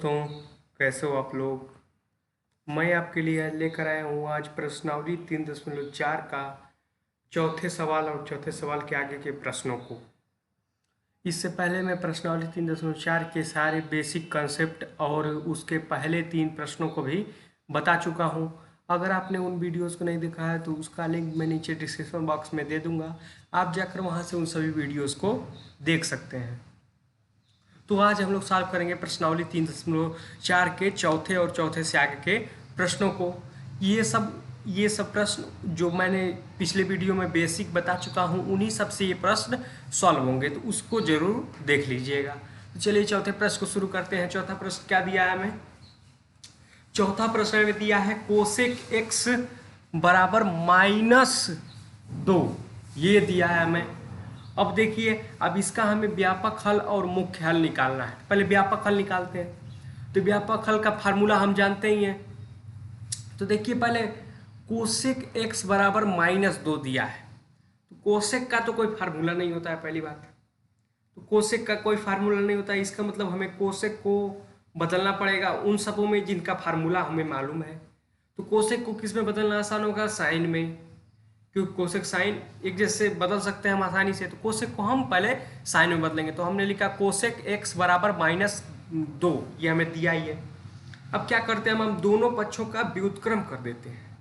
दोस्तों, कैसे हो आप लोग। मैं आपके लिए लेकर आया हूँ आज प्रश्नावली 3.4 का चौथे सवाल और चौथे सवाल के आगे के प्रश्नों को। इससे पहले मैं प्रश्नावली 3.4 के सारे बेसिक कंसेप्ट और उसके पहले 3 प्रश्नों को भी बता चुका हूँ। अगर आपने उन वीडियोस को नहीं देखा है तो उसका लिंक मैं नीचे डिस्क्रिप्शन बॉक्स में दे दूँगा, आप जाकर वहाँ से उन सभी वीडियोज़ को देख सकते हैं। तो आज हम लोग सॉल्व करेंगे प्रश्नावली 3.4 के चौथे और चौथे से आगे के प्रश्नों को। ये सब प्रश्न जो मैंने पिछले वीडियो में बेसिक बता चुका हूँ, उन्हीं सब से ये प्रश्न सॉल्व होंगे, तो उसको जरूर देख लीजिएगा। तो चलिए चौथे प्रश्न को शुरू करते हैं। चौथा प्रश्न क्या दिया है हमें? चौथा प्रश्न में दिया है कोसेक एक्स बराबर -2, ये दिया है हमें। अब देखिए, अब इसका हमें व्यापक हल और मुख्य हल निकालना है। पहले व्यापक हल निकालते हैं। तो व्यापक हल का फार्मूला हम जानते ही हैं। तो देखिए, पहले कोसेक एक्स बराबर -2 दिया है। तो कोसेक का तो कोई फार्मूला नहीं होता है, पहली बात। तो कोसेक का कोई फार्मूला नहीं होता है, इसका मतलब हमें कोसेक को बदलना पड़ेगा उन सबों में जिनका फार्मूला हमें मालूम है। तो कोसेक को किस में बदलना आसान होगा? साइन में, क्योंकि कोसेक साइन एक जैसे बदल सकते हैं हम आसानी से। तो कोसेक को हम पहले साइन में बदलेंगे। तो हमने लिखा कोसेक एक्स बराबर -2, ये हमें दिया ही है। अब क्या करते हैं, हम दोनों पक्षों का व्युत्क्रम कर देते हैं।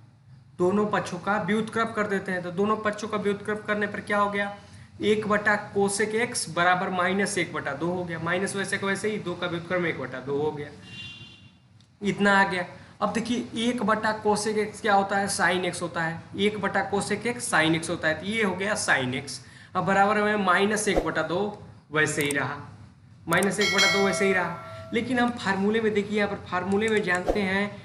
दोनों पक्षों का व्युत्क्रम कर देते हैं। तो दोनों पक्षों का व्युत्क्रम करने पर क्या हो गया? 1/कोसेक एक्स बराबर -1/2 हो गया। माइनस वैसे का वैसे ही, 2 का व्युत्क्रम 1/2 हो गया। इतना आ गया। अब देखिए, 1/कोसेक एक्स क्या होता है? साइन एक्स होता है। 1/कोसेक एक्स साइन एक्स होता है। तो ये हो गया साइन एक्स। अब बराबर में -1/2 वैसे ही रहा, -1/2 वैसे ही रहा। लेकिन हम फार्मूले में देखिए, यहाँ पर फार्मूले में जानते हैं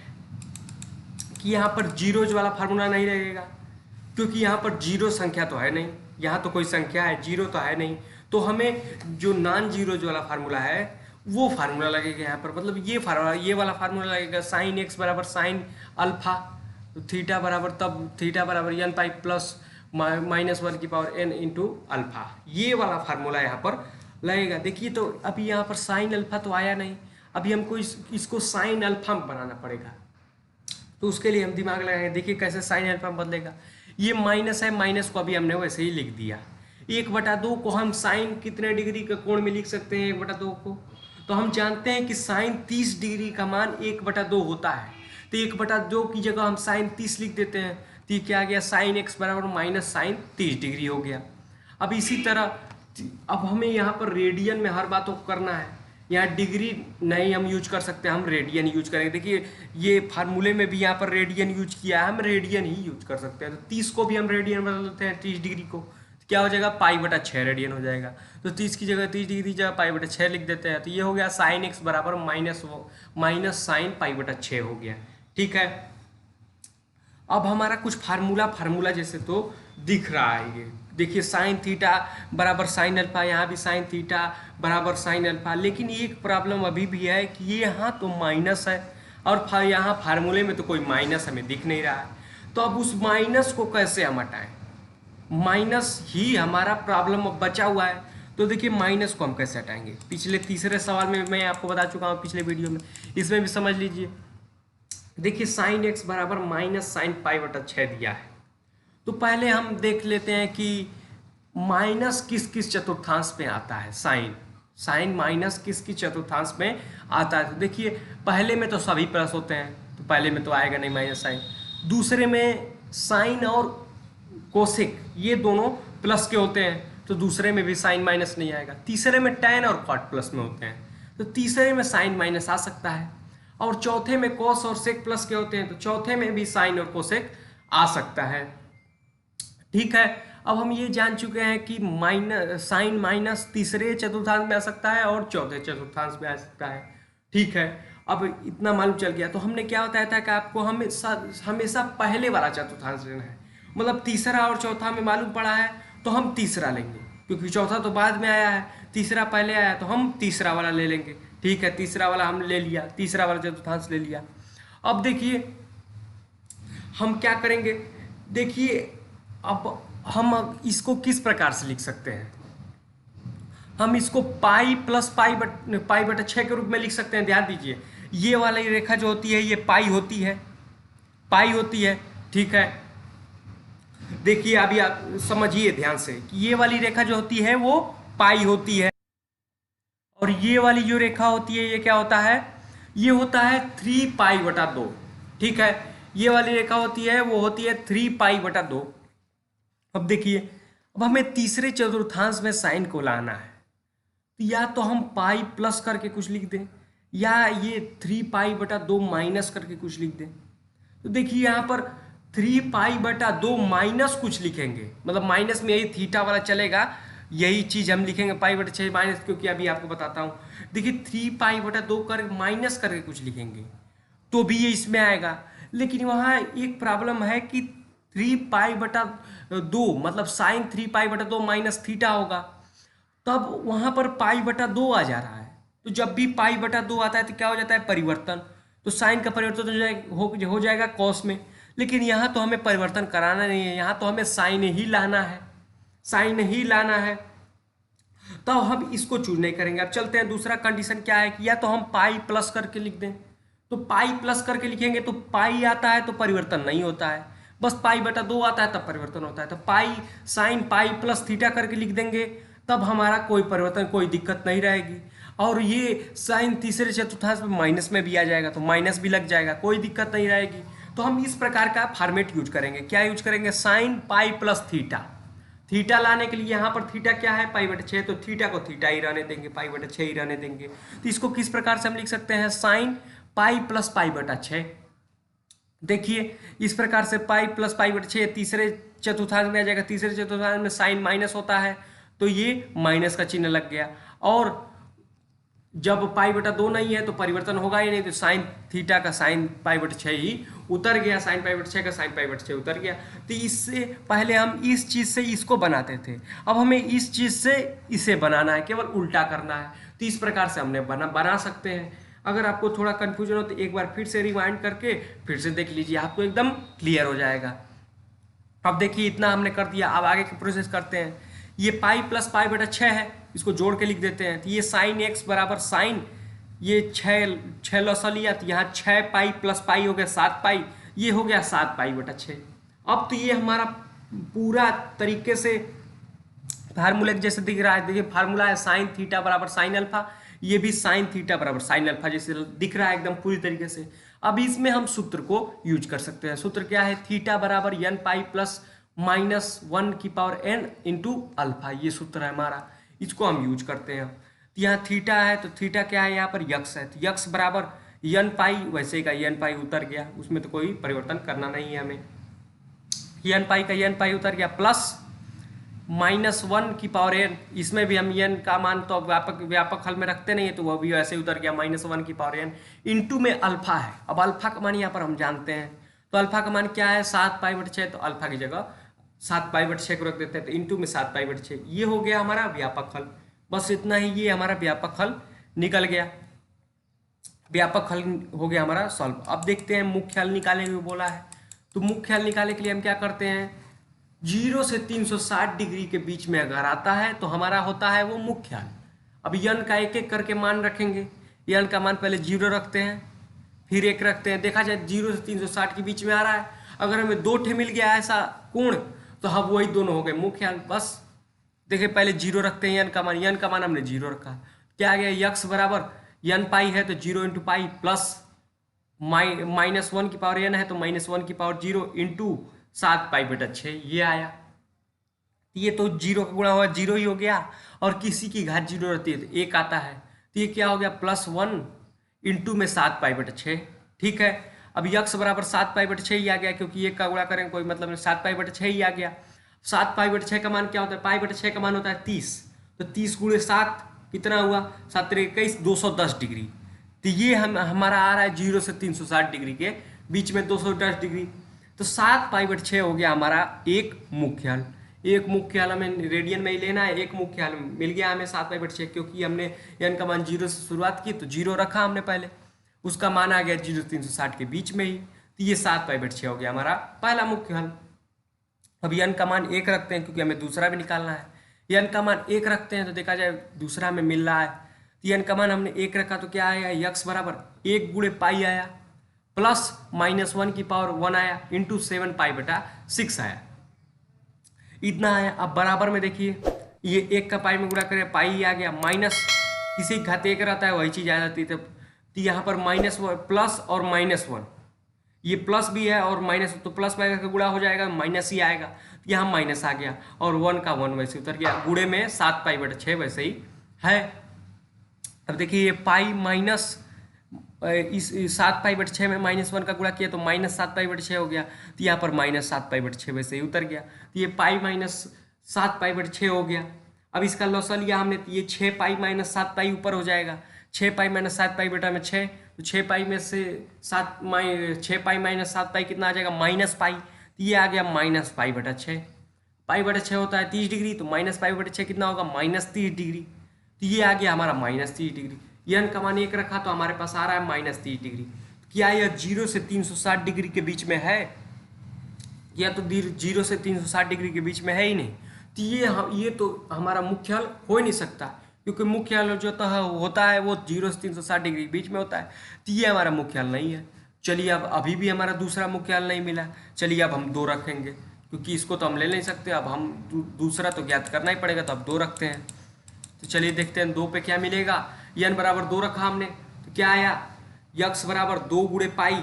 कि यहाँ पर जीरोज वाला फार्मूला नहीं रहेगा, क्योंकि यहाँ पर जीरो संख्या तो है नहीं। यहाँ तो कोई संख्या है, जीरो तो है नहीं। तो हमें जो नॉन जीरोज वाला फार्मूला है वो फार्मूला लगेगा यहाँ पर। मतलब ये वाला फार्मूला लगेगा। साइन एक्स बराबर साइन अल्फा, तो थीटा बराबर, तब थीटा बराबर n पाई प्लस -1 की पावर n इंटू अल्फा, ये वाला फार्मूला यहाँ पर लगेगा। देखिए, तो अभी यहाँ पर साइन अल्फा तो आया नहीं। अभी हमको इसको साइन अल्फा में बनाना पड़ेगा। तो उसके लिए हम दिमाग लगाएंगे। देखिए कैसे साइन अल्फा में बदलेगा। ये माइनस है, माइनस को अभी हमने वैसे ही लिख दिया। 1/2 को हम साइन कितने डिग्री के कोण में लिख सकते हैं? 1/2 को तो हम जानते हैं कि साइन 30 डिग्री का मान 1/2 होता है। तो 1/2 की जगह हम साइन 30 लिख देते हैं। तो ये क्या आ गया? साइन एक्स बराबर माइनस साइन 30 डिग्री हो गया। अब इसी तरह अब हमें यहाँ पर रेडियन में हर बातों को करना है। यहाँ डिग्री नहीं हम यूज कर सकते, हम रेडियन यूज करेंगे। देखिए, ये फार्मूले में भी यहाँ पर रेडियन यूज किया है, हम रेडियन ही यूज कर सकते हैं। तो 30 को भी हम रेडियन बदल देते हैं, 30 डिग्री को। तो क्या हो जाएगा? π/6 रेडियन हो जाएगा। तो 30 की जगह 30 डिग्री जगह π/6 लिख देते हैं। तो ये हो गया साइन एक्स बराबर माइनस साइन π/6 हो गया। ठीक है। अब हमारा कुछ फार्मूला जैसे तो दिख रहा है। ये देखिए, साइन थीटा बराबर साइन अल्फा, यहाँ भी साइन थीटा बराबर साइन अल्फा। लेकिन एक प्रॉब्लम अभी भी है कि ये यहाँ तो माइनस है और यहाँ फार्मूले में तो कोई माइनस हमें दिख नहीं रहा है। तो अब उस माइनस को कैसे हम हटाएं? माइनस ही हमारा प्रॉब्लम अब बचा हुआ है। तो देखिए, माइनस को हम कैसे हटाएंगे? पिछले तीसरे सवाल में मैं आपको बता चुका हूँ, पिछले वीडियो में, इसमें भी समझ लीजिए। देखिए, साइन एक्स बराबर माइनस साइन π/6 दिया है। तो पहले हम देख लेते हैं कि माइनस किस किस चतुर्थांश में आता है। साइन माइनस किस किस चतुर्थांश में आता है? तो देखिए, पहले में तो सभी प्लस होते हैं, तो पहले में तो आएगा नहीं माइनस साइन। दूसरे में साइन और कोसेक ये दोनों प्लस के होते हैं, तो दूसरे में भी साइन माइनस नहीं आएगा। तीसरे में टैन और कॉट प्लस में होते हैं, तो तीसरे में साइन माइनस आ सकता है। और चौथे में कोस और सेक प्लस के होते हैं, तो चौथे में भी साइन और कोसेक आ सकता है। ठीक है। अब हम ये जान चुके हैं कि साइन माइनस तीसरे चतुर्थांश में आ सकता है और चौथे चतुर्थांश में आ सकता है। ठीक है। अब इतना मालूम चल गया। तो हमने क्या बताया था कि आपको हमेशा पहले वाला चतुर्थांश लेना है। मतलब तीसरा और चौथा में मालूम पड़ा है तो हम तीसरा लेंगे, क्योंकि चौथा तो बाद में आया है, तीसरा पहले आया तो हम तीसरा वाला ले लेंगे। ठीक है, तीसरा वाला हम ले लिया, तीसरा वाला चतुर्थांश ले लिया। अब देखिए हम क्या करेंगे। देखिए, अब हम इसको किस प्रकार से लिख सकते हैं? हम इसको पाई प्लस पाई बटा 6 के रूप में लिख सकते हैं। ध्यान दीजिए, ये वाली रेखा जो होती है ये पाई होती है, पाई होती है, ठीक है। देखिए अभी आप समझिए ध्यान से कि ये वाली रेखा जो होती है वो पाई होती है, और ये वाली जो रेखा होती है ये क्या होता है, ये होता है 3 पाई बटा 2, ठीक है। ये वाली रेखा होती है वो होती है 3 पाई बटा 2। अब देखिए, अब हमें तीसरे चतुर्थांश में साइन को लाना है, तो या तो हम पाई प्लस करके कुछ लिख दें, या ये 3 पाई बटा 2 माइनस करके कुछ लिख दें। तो देखिए यहाँ पर 3 पाई बटा 2 माइनस कुछ लिखेंगे, मतलब माइनस में यही थीटा वाला चलेगा, यही चीज हम लिखेंगे पाई बटा 6 माइनस, क्योंकि अभी आपको बताता हूँ। देखिए 3 पाई बटा 2 कर माइनस करके कुछ लिखेंगे तो भी ये इसमें आएगा, लेकिन वहाँ एक प्रॉब्लम है कि 3 पाई बटा 2 मतलब साइन 3 पाई बटा 2 माइनस थीटा होगा, तब वहां पर पाई बटा 2 आ जा रहा है। तो जब भी पाई बटा 2 आता है तो क्या हो जाता है, परिवर्तन। तो साइन का परिवर्तन हो जाएगा कॉस में, लेकिन यहाँ तो हमें परिवर्तन कराना नहीं है, यहाँ तो हमें साइन ही लाना है, साइन ही लाना है, तो हम इसको चूज नहीं करेंगे। अब चलते हैं, दूसरा कंडीशन क्या है कि या तो हम पाई प्लस करके लिख दें, तो पाई प्लस करके लिखेंगे तो पाई आता है तो परिवर्तन नहीं होता है, बस पाई बटा 2 आता है तब परिवर्तन होता है। तो pi sine pi plus theta करके लिख देंगे, तब हमारा कोई परिवर्तन, कोई दिक्कत नहीं रहेगी। और ये साइन तीसरे चतुर्थांश में माइनस में भी आ जाएगा तो माइनस भी लग जाएगा, कोई दिक्कत नहीं रहेगी। तो हम इस प्रकार का फॉर्मेट यूज करेंगे, क्या यूज करेंगे, sine pi plus theta. Theta लाने के लिए यहाँ पर थीटा क्या है, पाई बटा 6, तो थीटा को थीटा ही रहने देंगे, पाई बटा 6 ही रहने देंगे। तो इसको किस प्रकार से हम लिख सकते हैं, साइन पाई प्लस पाई बटा 6। देखिए इस प्रकार से पाई प्लस पाई बटा 6 तीसरे चतुर्थांश में आ जाएगा, तीसरे चतुर्थांश में साइन माइनस होता है तो ये माइनस का चिन्ह लग गया, और जब पाई बटा 2 नहीं है तो परिवर्तन होगा ही नहीं, तो साइन थीटा का साइन पाई बटा 6 ही उतर गया, साइन पाई बटा 6 का साइन पाई बटा 6 उतर गया। तो इससे पहले हम इस चीज से इसको बनाते थे, अब हमें इस चीज से इसे बनाना है, केवल उल्टा करना है। तो इस प्रकार से हमने बना सकते हैं। अगर आपको थोड़ा कंफ्यूजन हो तो एक बार फिर से रिवाइंड करके फिर से देख लीजिए, आपको एकदम क्लियर हो जाएगा। अब देखिए इतना हमने कर दिया, अब आगे की प्रोसेस करते हैं। ये पाई प्लस पाई बटा 6 है, इसको जोड़ के लिख देते हैं। तो ये साइन एक्स बराबर साइन, ये 6 लसा लिया तो यहाँ 6 पाई प्लस पाई हो गया 7 पाई, ये हो गया 7 पाई बटा 6। अब तो ये हमारा पूरा तरीके से फार्मूला जैसे दिख रहा है। देखिए फार्मूला है साइन थीटा बराबर साइन अल्फा, ये भी साइन थीटा बराबर साइन अल्फा जैसे दिख रहा है एकदम पूरी तरीके से। अब इसमें हम सूत्र को यूज कर सकते हैं। सूत्र क्या है, थीटा बराबर एन पाई प्लस माइनस 1 की पावर एन इंटू अल्फा, ये सूत्र है हमारा, इसको हम यूज करते हैं। तो यहाँ थीटा है तो थीटा क्या है, यहाँ पर यक्स है, तो यक्स बराबर एन पाई, वैसे का एन पाई उतर गया, उसमें तो कोई परिवर्तन करना नहीं है हमें। एन पाई का एन पाई उतर गया, प्लस -1 की पावर एन, इसमें भी हम एन का मान तो व्यापक हल में रखते नहीं है तो वह भी ऐसे उतर गया, -1 की पावर एन इंटू में अल्फा है। अब अल्फा का मान यहाँ पर हम जानते हैं, तो अल्फा का मान क्या है, 7 पाई बटा 6, तो अल्फा की जगह 7 पाई बटा 6 को रख देते हैं, तो इंटू में 7 पाई बटा 6, ये हो गया हमारा व्यापक हल। बस इतना ही, ये हमारा व्यापक हल निकल गया, व्यापक हल हो गया हमारा सॉल्व। अब देखते हैं मुख्य हल निकाले हुए बोला है, तो मुख्य हल निकालने के लिए हम क्या करते हैं, 0 से 360 डिग्री के बीच में अगर आता है तो हमारा होता है वो मुख्य हल। अब यन का एक एक करके मान रखेंगे, यन का मान पहले 0 रखते हैं फिर 1 रखते हैं, देखा जाए 0 से 360 के बीच में आ रहा है, अगर हमें 2 ठे मिल गया ऐसा कोण तो हम वही दोनों हो गए मुख्य हल। बस देखिए पहले 0 रखते हैं, यन का मान हमने 0 रखा, क्या आ गया, यक्स बराबर एन पाई है तो 0 इंटू पाई प्लस -1 की पावर एन है तो -1 की पावर 0 इंटू 7 पाई बटा 6, ये आया। ये तो 0 का गुणा हुआ 0 ही हो गया, और किसी की घात 0 रहती है तो 1 आता है, तो ये क्या हो गया, +1 इंटू में 7 पाई बटा 6, ठीक है। अब यक्स बराबर 7 पाई बटा 6 ही आ गया, क्योंकि 1 का गुणा करेंगे कोई मतलब नहीं, 7 पाई बटा 6 ही आ गया। 7 पाई बटा 6 का मान क्या होता है, पाई बटा 6 का मान होता है 30, तो 30 गुणे 7 कितना हुआ, 7 × 21 210 डिग्री। तो ये हमारा आ रहा है 0 से 360 डिग्री के बीच में 210 डिग्री, तो 7 पाई बटा 6 हो गया हमारा एक मुख्य हल। एक मुख्य हल हमें रेडियन में ही लेना है, एक मुख्य हल मिल गया हमें 7 पाई बटा 6, क्योंकि हमने एन का मान 0 से शुरुआत की तो 0 रखा हमने पहले, उसका मान आ गया 0 से 360 के बीच में ही, तो ये 7 पाई बटा 6 हो गया हमारा पहला मुख्य हल। अब एन का मान 1 रखते हैं क्योंकि हमें दूसरा भी निकालना है, यन का मान 1 रखते हैं तो देखा जाए दूसरा में मिल रहा है, तो यन का मान हमने 1 रखा तो क्या आया, यक्स बराबर 1 गुणे पाई आया प्लस -1 की पावर 1 आया इंटू 7 पाई बटा 6 आया, इतना आया। अब बराबर में देखिए ये 1 का पाई में गुणा करें पाई आ गया, माइनस किसी घात 1 रहता है वही चीज आ जाती है, तो यहाँ पर प्लस और -1, ये प्लस भी है और माइनस, तो प्लस माइनस का गुणा हो जाएगा माइनस ही आएगा, तो यहाँ माइनस आ गया और 1 का 1 वैसे उतर गया, गुणे में 7 पाई बटा 6 वैसे ही है। अब देखिए ये पाई माइनस इस 7 पाई बटे 6 में -1 का गुणा किया तो -7 पाई बटे 6 हो गया, तो यहाँ पर -7 पाई बटे 6 वैसे ही उतर गया, तो ये पाई -7 पाई बटे 6 हो गया। अब इसका लॉसा लिया हमने, तो ये 6 पाई -7 पाई ऊपर हो जाएगा, 6 पाई -7 पाई बटा में 6, तो 6 पाई में से 6 पाई -7 पाई कितना आ जाएगा, माइनस पाई, तो ये आ गया -पाई बटा 6, पाई बटा 6 होता है 30 डिग्री, तो -पाई बटे 6 कितना होगा, -30 डिग्री, तो ये आ गया हमारा -30 डिग्री। यन का मान 1 रखा तो हमारे पास आ रहा है -30 डिग्री। क्या यह 0 से 360 डिग्री के बीच में है, या तो 0 से 360 डिग्री के बीच में है ही नहीं, तो ये तो हमारा मुख्य हल हो ही नहीं सकता, क्योंकि मुख्य हल जो होता है वो 0 से 360 डिग्री के बीच में होता है, तो ये हमारा मुख्य हल नहीं है। चलिए अब अभी भी हमारा दूसरा मुख्य हल नहीं मिला, चलिए अब हम 2 रखेंगे, क्योंकि इसको तो हम ले नहीं सकते, अब हम दूसरा तो ज्ञात करना ही पड़ेगा, तो अब 2 रखते हैं। तो चलिए देखते हैं 2 पे क्या मिलेगा। यन बराबर 2 रखा हमने तो क्या आया, यक्स बराबर 2 गुणे पाई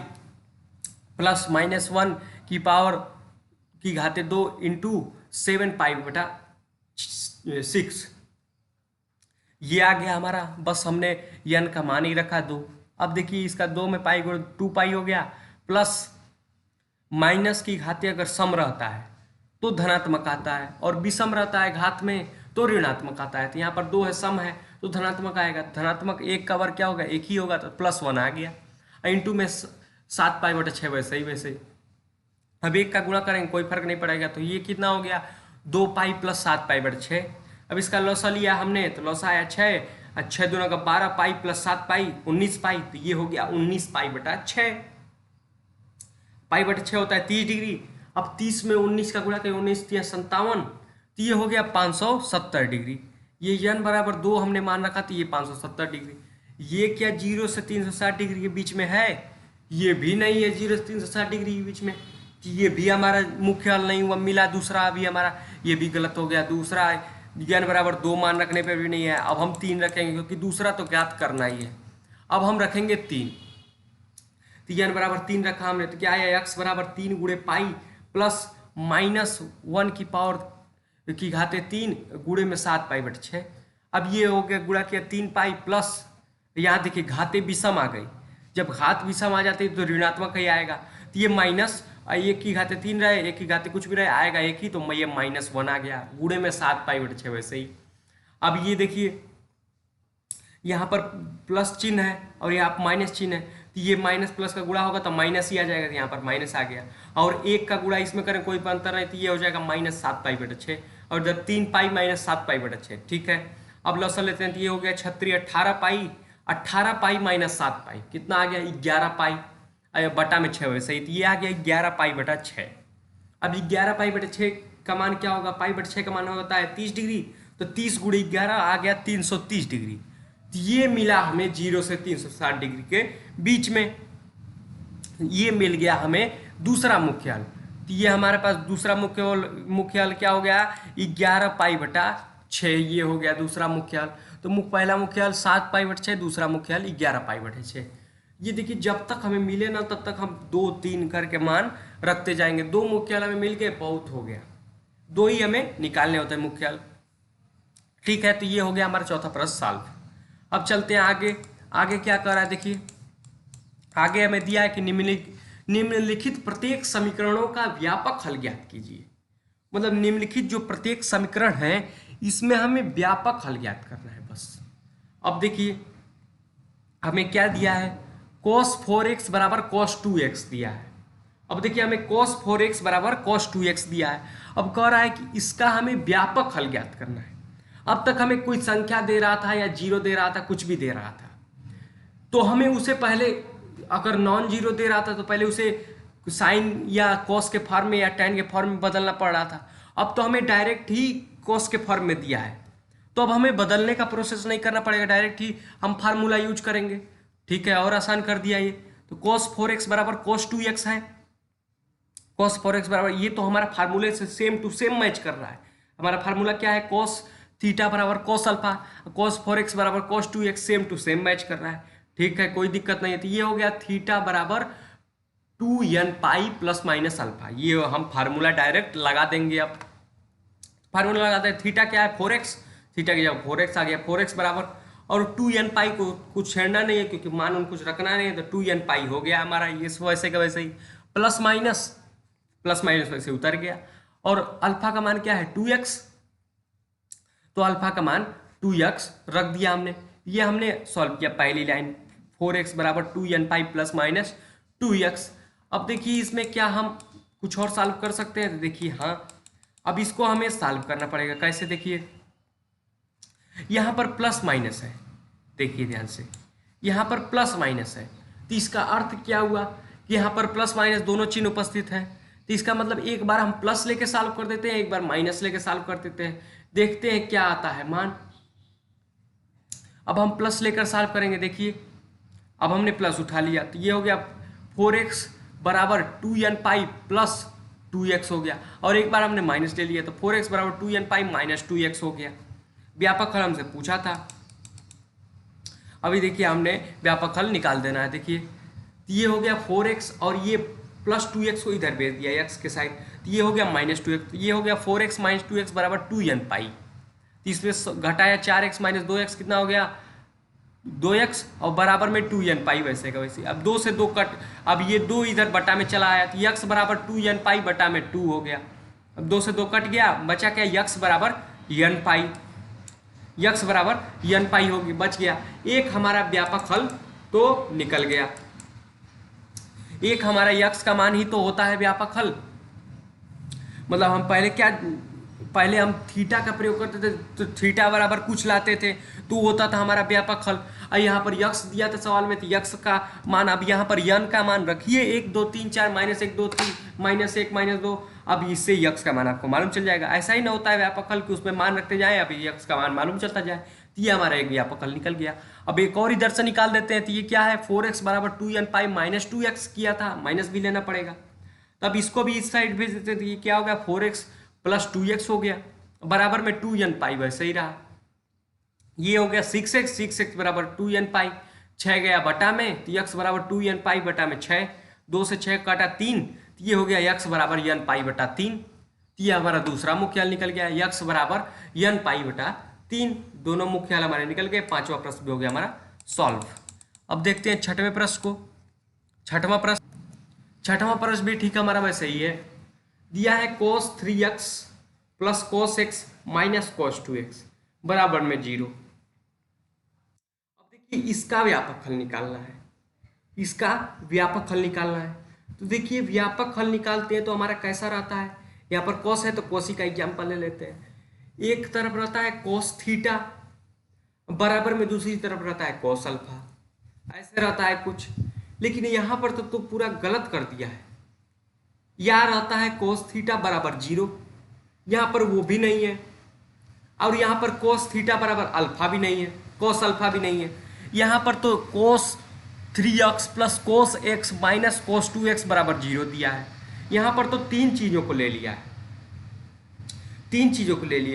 प्लस -1 की पावर की घाते 2 इंटू 7 पाई बटा 6, ये आ गया हमारा। बस हमने यन का मान ही रखा 2। अब देखिए इसका 2 में पाई गुणे 2 पाई हो गया, प्लस माइनस की घाते अगर सम रहता है तो धनात्मक आता है, और विषम रहता है घात में तो ऋणात्मक आता है, तो यहाँ पर 2 है, सम है तो धनात्मक आएगा, धनात्मक 1 का वर्ग क्या होगा, 1 ही होगा, तो +1 आ गया, इंटू में 7 पाई बटा 6 वैसे ही। अब 1 का गुणा करेंगे कोई फर्क नहीं पड़ेगा, तो ये कितना हो गया, 2 पाई प्लस 7 पाई बटा 6। अब इसका लौसा लिया हमने तो लौसा आया 6, 6 दूना का 12 पाई प्लस 7 पाई 19 पाई, तो ये हो गया 19 पाई बटा 6। पाई बटा 6 होता है 30 डिग्री। अब 30 में 19 का गुणा करें, 19 3 57, तो ये हो गया 570 डिग्री। ये यन बराबर 2 हमने मान रखा, तो ये 570 डिग्री। ये क्या 0 से 360 डिग्री के बीच में है, ये भी नहीं है 0 से 360 डिग्री के बीच में, तो ये भी हमारा मुख्य हल नहीं हुआ, मिला दूसरा भी हमारा, ये भी गलत हो गया। दूसरा यन बराबर 2 मान रखने पर भी नहीं है। अब हम 3 रखेंगे, क्योंकि दूसरा तो ज्ञात करना ही है। अब हम रखेंगे 3, तो यन बराबर 3 रखा हमने, तो क्या आया, x बराबर 3 गुणे पाई प्लस -1 की पावर की घाते 3 गुणे में 7 पाई बटे 6। अब ये हो गया, गुणा किया 3 पाई प्लस, यहाँ देखिए घाते विषम आ गई, जब घात विषम आ जाती है तो ऋणात्मक ही आएगा, तो ये माइनस 1 की घाते 3 रहे, 1 की घाते कुछ भी रहे, आएगा 1 ही, तो ये -1 आ गया, गुणे में 7 पाई बटे 6 वैसे ही। अब ये देखिए यहाँ पर प्लस चिन्ह है और यहाँ पर माइनस चिन्ह है, तो ये माइनस प्लस का गुणा होगा तो माइनस ही आ जाएगा, तो यहाँ पर माइनस आ गया, और 1 का गुणा इसमें करें कोई अंतर नहीं, तो ये हो जाएगा -7 पाई बटे 6, और इधर 3 पाई -7 पाई बटे 6। ठीक है, अब लॉसा लेते हैं, तो ये हो गया 36 18 पाई -7 पाई कितना आ गया, 11 पाई बटा में 6 वैसे ही, तो ये आ गया 11 पाई बटा 6। अब 11 पाई बटे 6 का मान क्या होगा, पाई बटे 6 का मान होता है 30 डिग्री, तो 30 गुणे 11 आ गया 330 डिग्री। ये मिला हमें 0 से 360 डिग्री के बीच में, ये मिल गया हमें दूसरा मुख्य हल। तो ये हमारे पास दूसरा मुख्य हल क्या हो गया, 11 पाई बटा 6, ये हो गया दूसरा मुख्य हल। तो पहला मुख्य हल 7 पाई बटे 6, दूसरा मुख्य हल 11 पाई बटे 6। ये देखिए जब तक हमें मिले ना तब तक हम 2 3 करके मान रखते जाएंगे। 2 मुख्य हल हमें मिल गए, बहुत हो गया, 2 ही हमें निकालने होते हैं मुख्य हल। ठीक है, तो ये हो गया हमारा चौथा प्रश्न सॉल्व। अब चलते हैं आगे। आगे क्या कर रहा है, देखिए आगे हमें दिया है कि निम्नलिखित प्रत्येक समीकरणों का व्यापक हल ज्ञात कीजिए। मतलब निम्नलिखित जो प्रत्येक समीकरण है इसमें हमें व्यापक हल ज्ञात करना है बस। अब देखिए हमें क्या दिया है, cos 4x बराबर cos 2x दिया है। अब देखिए हमें cos 4x बराबर cos 2x दिया है। अब कह रहा है कि इसका हमें व्यापक हल ज्ञात करना है। अब तक हमें कोई संख्या दे रहा था या 0 दे रहा था, कुछ भी दे रहा था, तो हमें उसे पहले अगर नॉन जीरो दे रहा था तो पहले उसे साइन या कॉस के फॉर्म में या टैन के फॉर्म में बदलना पड़ रहा था। अब तो हमें डायरेक्ट ही कॉस के फॉर्म में दिया है, तो अब हमें बदलने का प्रोसेस नहीं करना पड़ेगा, डायरेक्ट ही हम फार्मूला यूज करेंगे। ठीक है, और आसान कर दिया ये। तो cos 4x बराबर cos 2x है। cos 4x बराबर, ये तो हमारा फार्मूले से सेम टू सेम मैच कर रहा है। हमारा फार्मूला क्या है, cos थीटा बराबर cos अल्फा, cos 4x बराबर cos 2x, same to same match कर रहा है। ठीक है, कोई दिक्कत नहीं है। तो ये हो गया थीटा बराबर 2n pi plus minus alpha. ये हम फार्मूला डायरेक्ट लगा देंगे। अब फार्मूला लगाते हैं, थीटा क्या है 4x, थीटा की जगह 4x आ गया, 4x बराबर, और 2n पाई को कुछ छेड़ना नहीं है क्योंकि मान उन कुछ रखना नहीं है, तो 2n पाई हो गया हमारा, ये वैसे का वैसे ही, प्लस माइनस वैसे उतर गया। और अल्फा का मान क्या है 2x, तो अल्फा का मान 2x रख दिया हमने। ये हमने सॉल्व किया पहली लाइन, 4x बराबर 2n pi plus minus 2x। अब देखिए इसमें क्या हम कुछ और सॉल्व कर सकते हैं, तो देखिए हाँ, अब इसको हमें सॉल्व करना पड़ेगा। कैसे, देखिए यहाँ पर प्लस माइनस है, देखिए ध्यान से, यहाँ पर प्लस माइनस है, तो इसका अर्थ क्या हुआ कि यहाँ पर प्लस माइनस दोनों चिन्ह उपस्थित है। तो इसका मतलब एक बार हम प्लस लेके सॉल्व कर देते हैं, एक बार माइनस लेके सॉल्व कर देते हैं, देखते हैं क्या आता है मान। अब हम प्लस लेकर सॉल्व करेंगे। देखिए अब हमने प्लस उठा लिया, तो ये हो गया 4x बराबर 2n पाई प्लस 2x हो गया, और एक बार हमने माइनस ले लिया, तो 4x बराबर 2n पाई माइनस 2x हो गया। व्यापक हल हमसे पूछा था, अभी देखिए हमने व्यापक हल निकाल देना है। देखिए ये हो गया 4x, और ये प्लस 2x को इधर भेज दिया x के साइड, तो ये हो गया माइनस 2x, तो ये हो गया 4x माइनस 2x बराबर 2n पाई। तो इसमें घटाया 4x माइनस 2x, कितना हो गया 2x, और बराबर में 2n पाई, वैसे का वैसे। अब 2 से 2 कट, अब ये 2 इधर बटा में चला आया, तो x बराबर 2n पाई बटा में 2 हो गया। अब 2 से 2 कट गया, बचा क्या, x बराबर n पाई, x बराबर n पाई होगी, बच गया। एक हमारा व्यापक हल तो निकल गया, एक हमारा x का मान ही तो होता है व्यापक हल। मतलब हम पहले हम थीटा का प्रयोग करते थे, तो थीटा बराबर कुछ लाते थे, तो होता था हमारा व्यापक हल। और यहाँ पर यक्स दिया था सवाल में, तो यक्स का मान, अब यहाँ पर यन का मान रखिए 1 2 3 4 माइनस 1 2 3 माइनस 1 माइनस 2, अब इससे यक्स का मान आपको मालूम चल जाएगा। ऐसा ही ना होता है व्यापक हल कि उसमें मान रखते जाए, अभी यक्स का मान मालूम चलता जाए। तो ये हमारा एक व्यापक हल निकल गया। अब एक और इधर से निकाल देते हैं, तो ये क्या है 4x बराबर 2n पाई माइनस 2x किया था, माइनस भी लेना पड़ेगा, तब इसको भी इस साइड भेज देते, तो ये क्या हो गया 4x प्लस 2x हो गया, बराबर में 2n पाई वैसे ही रहा। ये हो गया 6x बराबर 2n पाई, 6 गया बटा में, तो x बराबर 2n पाई बटा में 6, 2 से 6 काटा 3, तो ये हो गया x बराबर n पाई बटा 3। ये हमारा दूसरा मुख्य हल निकल गया, x बराबर n पाई बटा 3। दोनों मुख्य हल हमारे निकल गए। पांचवा प्रश्न भी हो गया हमारा सॉल्व। अब देखते हैं छठवें प्रश्न को। छठवां प्रश्न भी ठीक हमारा वैसे ही है, दिया है cos 3x plus cos x minus cos 2x बराबर में 0। अब देखिए इसका व्यापक हल निकालना है, इसका व्यापक हल निकालना है। तो देखिए व्यापक हल निकालते हैं तो हमारा कैसा रहता है, यहाँ पर cos है तो cos का एग्जाम्पल ले लेते हैं। एक तरफ रहता है cos थीटा, बराबर में दूसरी तरफ रहता है cos अल्फा, ऐसे रहता है कुछ। लेकिन यहाँ पर तो पूरा गलत कर दिया है, यहाँ रहता है cos थीटा बराबर 0, यहाँ पर वो भी नहीं है, और यहाँ पर cos थीटा बराबर अल्फा भी नहीं है, cos अल्फा भी नहीं है। यहाँ पर तो cos 3x plus cos x minus cos 2x बराबर 0 दिया है। यहाँ पर तो तीन चीज़ों को ले लिया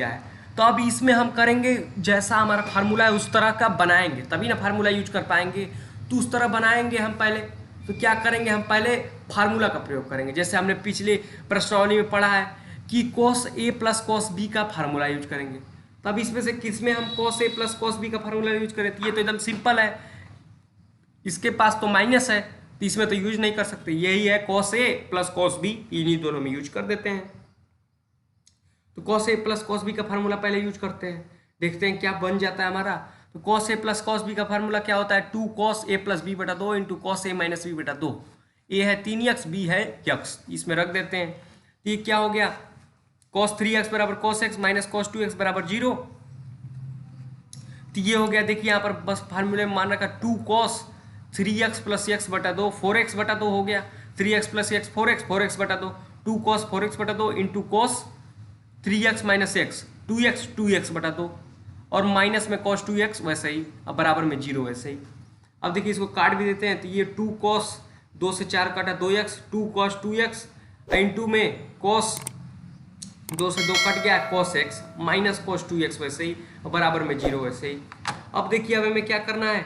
है, तो अब इसमें हम करेंगे जैसा हमारा फार्मूला है उस तरह का बनाएंगे, तभी ना फार्मूला यूज कर पाएंगे। तो उस तरह बनाएंगे हम पहले, तो क्या करेंगे, हम पहले फार्मूला का प्रयोग करेंगे। जैसे हमने पिछले प्रश्नावली में पढ़ा है कि cos a plus cos b का फार्मूला यूज करेंगे। तब इसमें से किस में हम cos a plus cos b का फार्मूला यूज करें, तो ये तो एकदम सिंपल है, इसके पास तो माइनस है, तो इसमें तो यूज नहीं कर सकते। यही है cos a plus cos b, इन्हीं दोनों में यूज कर देते हैं। तो cos a plus cos b का फार्मूला पहले यूज करते हैं, देखते हैं क्या बन जाता है हमारा। तो cos a plus cos b का फार्मूला क्या होता है, 2 cos a प्लस b बटा 2 into cos a minus b बटा 2। a है 3x, b है x, इसमें रख देते हैं। तो ये क्या हो गया, cos 3x बराबर cos x minus cos 2x बराबर 0। तो ये हो गया, देखिए यहाँ पर बस फार्मूले में मान रखा 2 cos 3x प्लस x बटा 2, 4x बटा 2 हो गया, 3x प्लस x 4x बटा 2, 2 cos 4x बटा 2 into cos 3x minus x 2x बटा 2 और माइनस में cos 2x वैसे ही, अब बराबर में 0 वैसे ही। अब देखिए इसको काट भी देते हैं तो ये 2 cos 2 से 4 काटा 2x 2 cos 2x इंटू में cos 2 से 2 कट गया cos x minus cos 2x वैसे ही, और बराबर में 0 वैसे ही। अब देखिए अब हमें क्या करना है,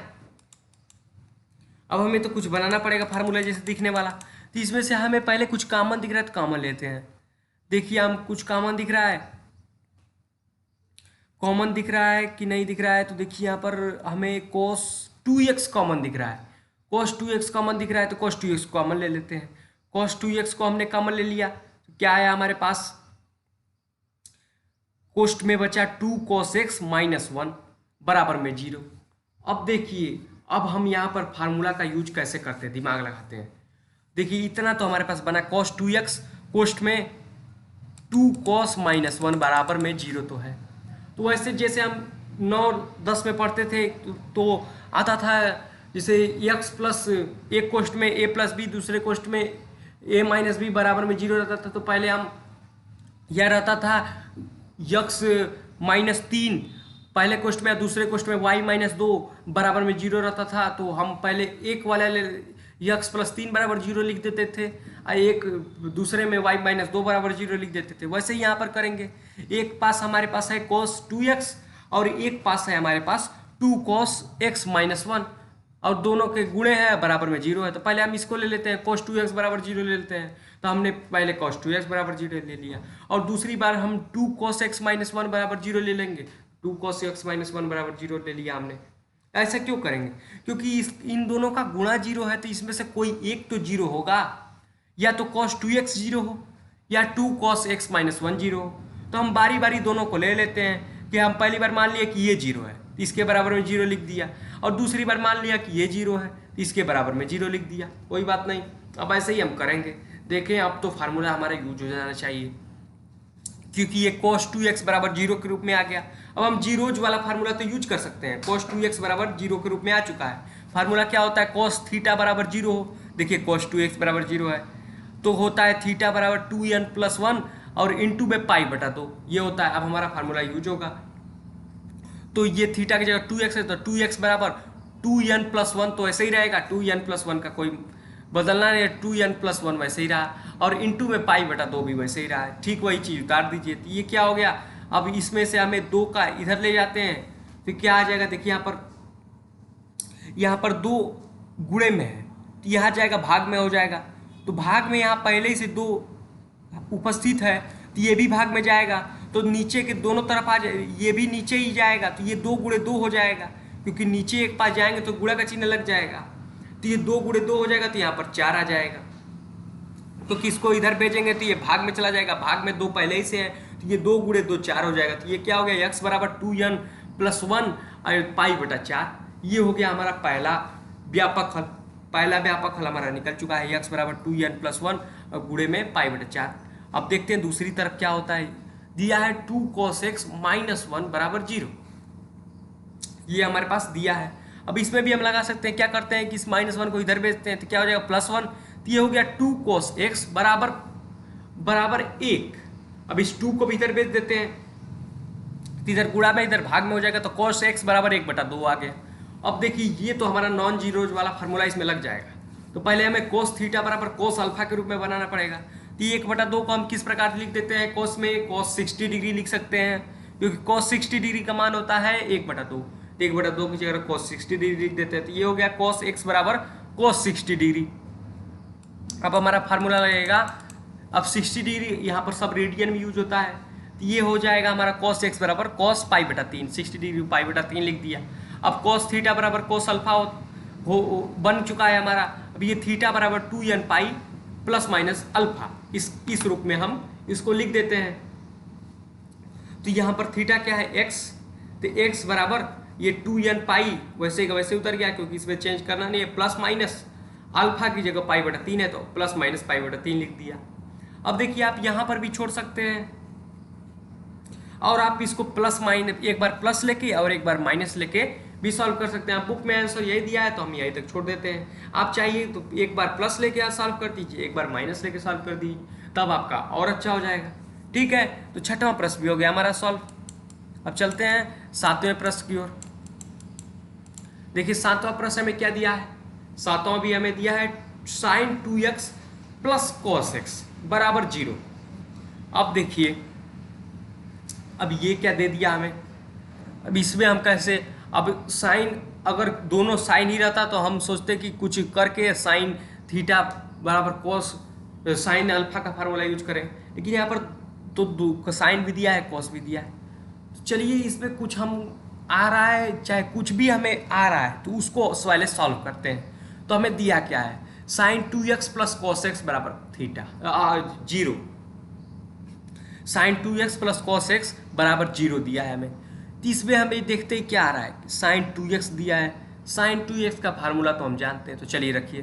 अब हमें तो कुछ बनाना पड़ेगा फार्मूला जैसे दिखने वाला। तो इसमें से हमें पहले कुछ कॉमन दिख रहा है तो कॉमन लेते हैं। देखिए हम कुछ कॉमन दिख रहा है, कॉमन दिख रहा है कि नहीं दिख रहा है, तो देखिए यहाँ पर हमें cos 2x कॉमन दिख रहा है, cos 2x कॉमन दिख रहा है तो cos 2x कॉमन ले लेते हैं। cos 2x को हमने कॉमन ले लिया तो क्या आया हमारे पास, कोष्ट में बचा 2 cos x माइनस 1 बराबर में 0। अब देखिए अब हम यहाँ पर फार्मूला का यूज कैसे करते हैं, दिमाग लगाते हैं। देखिए इतना तो हमारे पास बना cos 2x, कोष्ट में 2 cos माइनस 1 बराबर में 0 तो है। तो वैसे जैसे हम 9-10 में पढ़ते थे तो आता था जैसे x प्लस एक कोष्ट में a प्लस बी, दूसरे कोष्ट में a माइनस बी बराबर में 0 रहता था। तो पहले हम यह रहता था x माइनस 3 पहले कोष्ट में, या दूसरे कोष्ट में y माइनस 2 बराबर में 0 रहता था। तो हम पहले एक वाला x प्लस 3 बराबर 0 लिख देते थे और एक दूसरे में y माइनस 2 बराबर 0 लिख देते थे। वैसे ही यहाँ पर करेंगे, एक पास हमारे पास है cos 2x और एक पास है हमारे पास 2 cos x माइनस 1 और दोनों के गुणे हैं बराबर में 0 है। तो पहले हम इसको ले लेते हैं, cos 2x बराबर 0 ले लेते हैं। तो हमने पहले cos 2x बराबर 0 ले लिया और दूसरी बार हम 2 cos x माइनस 1 बराबर 0 ले लेंगे। 2 cos x माइनस 1 बराबर 0 ले लिया हमने। ऐसा क्यों करेंगे, क्योंकि इन दोनों का गुणा 0 है तो इसमें से कोई एक तो 0 होगा, या तो cos 2x 0 हो या 2 cos x माइनस 1 0 हो। तो हम बारी बारी दोनों को ले लेते हैं कि हम पहली बार मान लिया कि ये 0 है, इसके बराबर में 0 लिख दिया, और दूसरी बार मान लिया कि ये 0 है, इसके बराबर में 0 लिख दिया, कोई बात नहीं। अब ऐसे ही हम करेंगे। देखें अब तो फार्मूला हमारा यूज हो जाना चाहिए, क्योंकि ये cos 2x बराबर 0 के रूप में आ गया। अब हम जीरोज वाला फार्मूला तो यूज कर सकते हैं, cos 2x बराबर 0 के रूप में आ चुका है। फार्मूला क्या होता है, cos थीटा बराबर 0 हो, देखिए cos 2x बराबर 0 है तो होता है थीटा बराबर 2n प्लस 1 और इंटू में पाई बटा 2, ये होता है। अब हमारा फार्मूला यूज होगा, तो ये थीटा की जगह 2x है तो 2x बराबर 2n प्लस 1 तो ऐसे ही रहेगा, 2n प्लस 1 का कोई बदलना नहीं है, 2n प्लस 1 वैसे ही रहा, और इंटू में पाई बटा 2 भी वैसे ही रहा है। ठीक वही चीज़ उतार दीजिए, तो ये क्या हो गया, अब इसमें से हमें 2 का इधर ले जाते हैं तो क्या आ जाएगा, देखिए यहाँ पर 2 गुणे में है तो यहाँ जाएगा भाग में हो जाएगा, तो भाग में यहाँ पहले ही से 2 उपस्थित है तो ये भी भाग में जाएगा, तो नीचे के दोनों तरफ आ जाए, ये भी नीचे ही जाएगा तो ये 2 गुणे 2 हो जाएगा, क्योंकि नीचे एक पास जाएंगे तो गुणा का चिन्ह लग जाएगा, तो ये 2 गुणे 2 हो जाएगा तो यहाँ पर 4 आ जाएगा। तो किसको इधर भेजेंगे तो ये भाग में चला जाएगा, भाग में 2 पहले ही से है तो ये 2 गुणे 2 4 हो जाएगा। तो ये क्या हो गया, x बराबर 2n प्लस 1 और पाई बटा 4, ये हो गया हमारा पहला व्यापक हल। पहला व्यापक हल हमारा निकल चुका है, x बराबर 2n प्लस 1 और गुणे में पाई बटा 4। अब देखते हैं दूसरी तरफ क्या होता है, दिया है 2 cos x माइनस 1 बराबर 0, ये हमारे पास दिया है। अब इसमें भी हम लगा सकते हैं, क्या करते हैं कि इस माइनस 1 को इधर भेजते हैं तो क्या हो जाएगा प्लस 1, तो ये हो गया 2 cos x बराबर 1। अब इस 2 को भी इधर भेज देते हैं तो इधर गुणा में इधर भाग में हो जाएगा, तो cos x बराबर 1 बटा 2 आ गया। अब देखिए ये तो हमारा नॉन जीरोज वाला फार्मूला इसमें लग जाएगा, तो पहले हमें cos थीटा बराबर cos अल्फा के रूप में बनाना पड़ेगा। तो 1 बटा 2 को हम किस प्रकार से लिख देते हैं, cos में cos 60 डिग्री लिख सकते हैं, क्योंकि cos 60 डिग्री का मान होता है 1 बटा 2, 1 बटा 2 की जगह cos 60 डिग्री लिख देते हैं, तो ये हो गया cos x बराबर cos 60 डिग्री। अब हमारा फार्मूला लगेगा, अब 60 डिग्री यहाँ पर सब रेडियन में यूज होता है, तो ये हो जाएगा हमारा cos x बराबर cos पाई बटा 3, 60 डिग्री पाई बटा 3 लिख दिया। अब cos थीटा बराबर cos अल्फा हो बन चुका है हमारा। अब ये थीटा बराबर 2n pi plus minus alpha, इस रूप में हम इसको लिख देते हैं। तो यहाँ पर थीटा क्या है x, तो x बराबर ये 2n पाई वैसे का वैसे उतर गया, क्योंकि इसमें चेंज करना नहीं है, प्लस माइनस अल्फा की जगह पाई बटा 3 है तो प्लस माइनस पाई बटा 3 लिख दिया। अब देखिए आप यहाँ पर भी छोड़ सकते हैं, और आप इसको प्लस माइनस एक बार प्लस लेके और एक बार माइनस लेके भी सॉल्व कर सकते हैं। आप बुक में आंसर यही दिया है तो हम यहीं तक छोड़ देते हैं। आप चाहिए तो एक बार प्लस लेके सॉल्व कर दीजिए, एक बार माइनस लेके सॉल्व कर दीजिए, तब आपका और अच्छा हो जाएगा। ठीक है, तो छठवां प्रश्न भी हो गया हमारा सॉल्व। अब चलते हैं सातवें प्रश्न की ओर। देखिए सातवां प्रश्न हमें क्या दिया है, सातवां भी हमें दिया है sin 2x plus cos x बराबर 0। अब देखिए, अब ये क्या दे दिया हमें, अब इसमें हम कैसे, अब साइन अगर दोनों साइन ही रहता तो हम सोचते कि कुछ करके साइन थीटा बराबर कॉस साइन अल्फा का फार्मूला यूज करें, लेकिन यहाँ पर तो साइन भी दिया है कॉस भी दिया है। तो चलिए इसमें कुछ हम आ रहा है, चाहे कुछ भी हमें आ रहा है तो उसको पहले सॉल्व करते हैं। तो हमें दिया क्या है, sine 2x plus cos x बराबर theta 0, sine 2x plus cos x बराबर 0 दिया है हमें। तो इसमें हमें देखते ही क्या आ रहा है, साइन 2x दिया है, साइन 2x का फार्मूला तो हम जानते हैं, तो चलिए रखिए,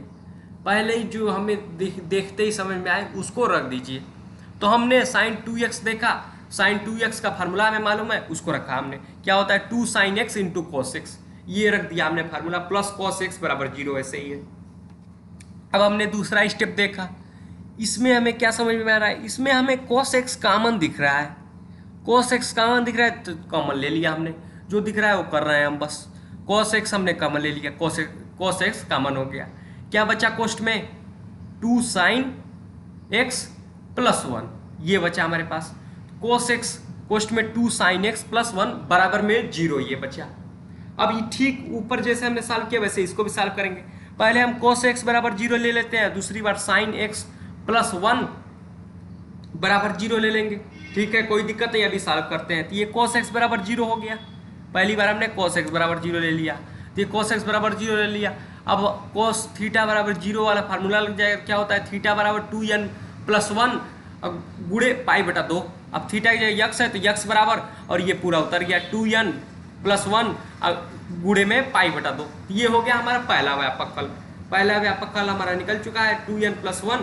पहले ही जो हमें देखते ही समझ में आए उसको रख दीजिए। तो हमने साइन 2x देखा, साइन 2x का फार्मूला हमें मालूम है, उसको रखा हमने, क्या होता है 2 sin x into cos x, ये रख दिया हमने फार्मूला, प्लस कॉस एक्स बराबर 0, ऐसे ही है। अब हमने दूसरा स्टेप देखा, इसमें हमें क्या समझ में आ रहा है, इसमें हमें cos x कॉमन दिख रहा है, cos x कॉमन दिख रहा है तो कॉमन ले लिया हमने, जो दिख रहा है वो कर रहे हैं हम बस, cos x हमने कॉमन ले लिया, cos x कॉमन हो गया, क्या बचा कोष्ट में 2 sin x प्लस 1, ये बचा हमारे पास, cos x कोष्ट में 2 sin x प्लस 1 बराबर में 0, ये बचा। अब ये ठीक ऊपर जैसे हमने सॉल्व किया वैसे इसको भी सॉल्व करेंगे, पहले हम cos x बराबर 0 ले लेते हैं, दूसरी बार sin x प्लस 1 बराबर 0 ले लेंगे, ठीक है, कोई दिक्कत नहीं, अभी सॉल्व करते हैं। तो ये cos x बराबर 0 हो गया, पहली बार हमने cos x बराबर 0 ले लिया, तो ये cos x बराबर 0 ले लिया। अब cos थीटा बराबर 0 वाला फार्मूला लग जाएगा, क्या होता है थीटा बराबर 2n प्लस 1 गुणे पाई बटा 2, अब थीटा की यक्स है तो यक्स बराबर, और ये पूरा उतर गया 2n प्लस 1 गुणे में पाई बटा 2, ये हो गया हमारा पहला व्यापक फल, पहला व्यापक फल हमारा निकल चुका है 2n प्लस 1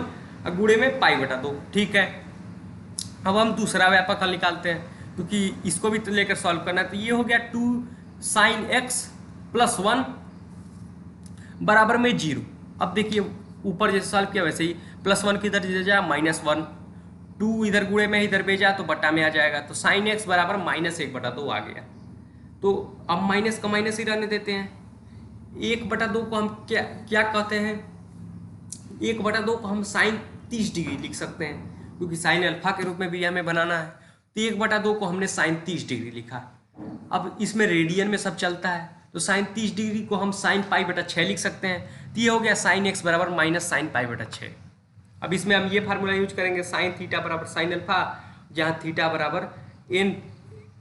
गुणे में पाई बटा 2, ठीक है। अब हम दूसरा व्यापक हल निकालते हैं, क्योंकि इसको भी तो लेकर सॉल्व करना है, तो ये हो गया 2 sin x प्लस 1 बराबर में 0। अब देखिए ऊपर जैसे सॉल्व किया वैसे ही, प्लस 1 किधर भेजा -1, 2 इधर गुणे में इधर भेजा तो बटा में आ जाएगा, तो sin x बराबर -1 बटा 2 आ गया। तो अब माइनस का माइनस ही रहने देते हैं, 1 बटा 2 को हम क्या क्या कहते हैं, 1 बटा 2 को हम साइन 30 डिग्री लिख सकते हैं, क्योंकि साइन अल्फा के रूप में भी हमें बनाना है, तो 1 बटा 2 को हमने साइन 30 डिग्री लिखा। अब इसमें रेडियन में सब चलता है, तो साइन 30 डिग्री को हम साइन पाई बटा 6 लिख सकते हैं, तो ये हो गया साइन एक्स बराबर माइनस साइन पाई बटा 6। अब इसमें हम ये फार्मूला यूज करेंगे, साइन थीटा बराबर साइन अल्फा, जहाँ थीटा बराबर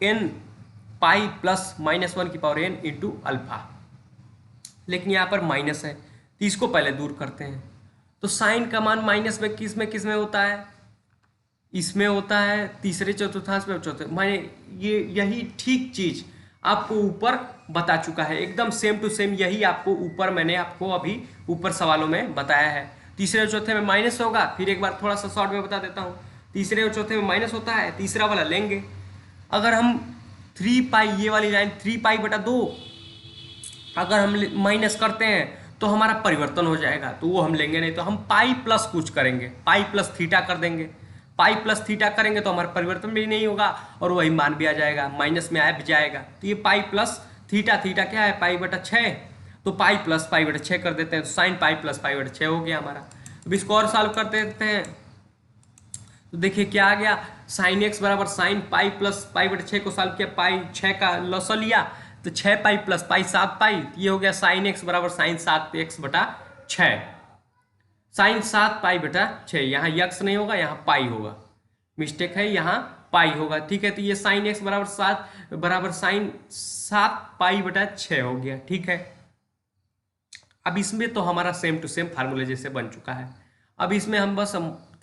एन पाई प्लस -1 की पावर n इंटू अल्फा, लेकिन यहाँ पर माइनस है तो इसको पहले दूर करते हैं। तो साइन का मान माइनस में किस में होता है, इसमें होता है तीसरे चतुर्थांश में, चौथे मैंने ये यही ठीक चीज आपको ऊपर बता चुका है, एकदम सेम टू सेम यही आपको ऊपर मैंने आपको अभी ऊपर सवालों में बताया है। तीसरे और चौथे में माइनस होगा, फिर एक बार थोड़ा सा शॉर्ट में बता देता हूँ, तीसरे और चौथे में माइनस होता है, तीसरा वाला लेंगे। अगर हम 3 पाई ये वाली लाइन 3 पाई बटा 2 अगर हम माइनस करते हैं तो हमारा परिवर्तन हो जाएगा, तो वो हम लेंगे नहीं, तो हम पाई प्लस कुछ करेंगे, पाई प्लस थीटा कर देंगे, पाई प्लस थीटा करेंगे तो हमारा परिवर्तन भी नहीं होगा और वही मान भी आ जाएगा, माइनस में आ भी जाएगा। तो ये पाई प्लस थीटा, थीटा क्या है पाई बटा 6, तो पाई प्लस पाई बटा 6 कर देते हैं, तो साइन पाई प्लस पाई बटा 6 हो गया हमारा। अब इसको और सॉल्व कर देते हैं, तो देखिए क्या आ गया, साइन एक्स बराबर साइन पाई प्लस पाई बटा 6 को सॉल्व किया, पाई 6 का लॉस लिया तो 6 पाई प्लस पाई 7 पाई, ये हो गया साइन एक्स बराबर साइन 7 एक्स बटा 6, साइन 7 पाई बटा 6, यहाँ यक्स नहीं होगा यहाँ पाई होगा, मिस्टेक है यहाँ पाई होगा, ठीक है। तो ये साइन एक्स बराबर साइन 7 पाई बटा 6 हो गया, ठीक है। अब इसमें तो हमारा सेम टू सेम फार्मूले जैसे बन चुका है। अब इसमें हम बस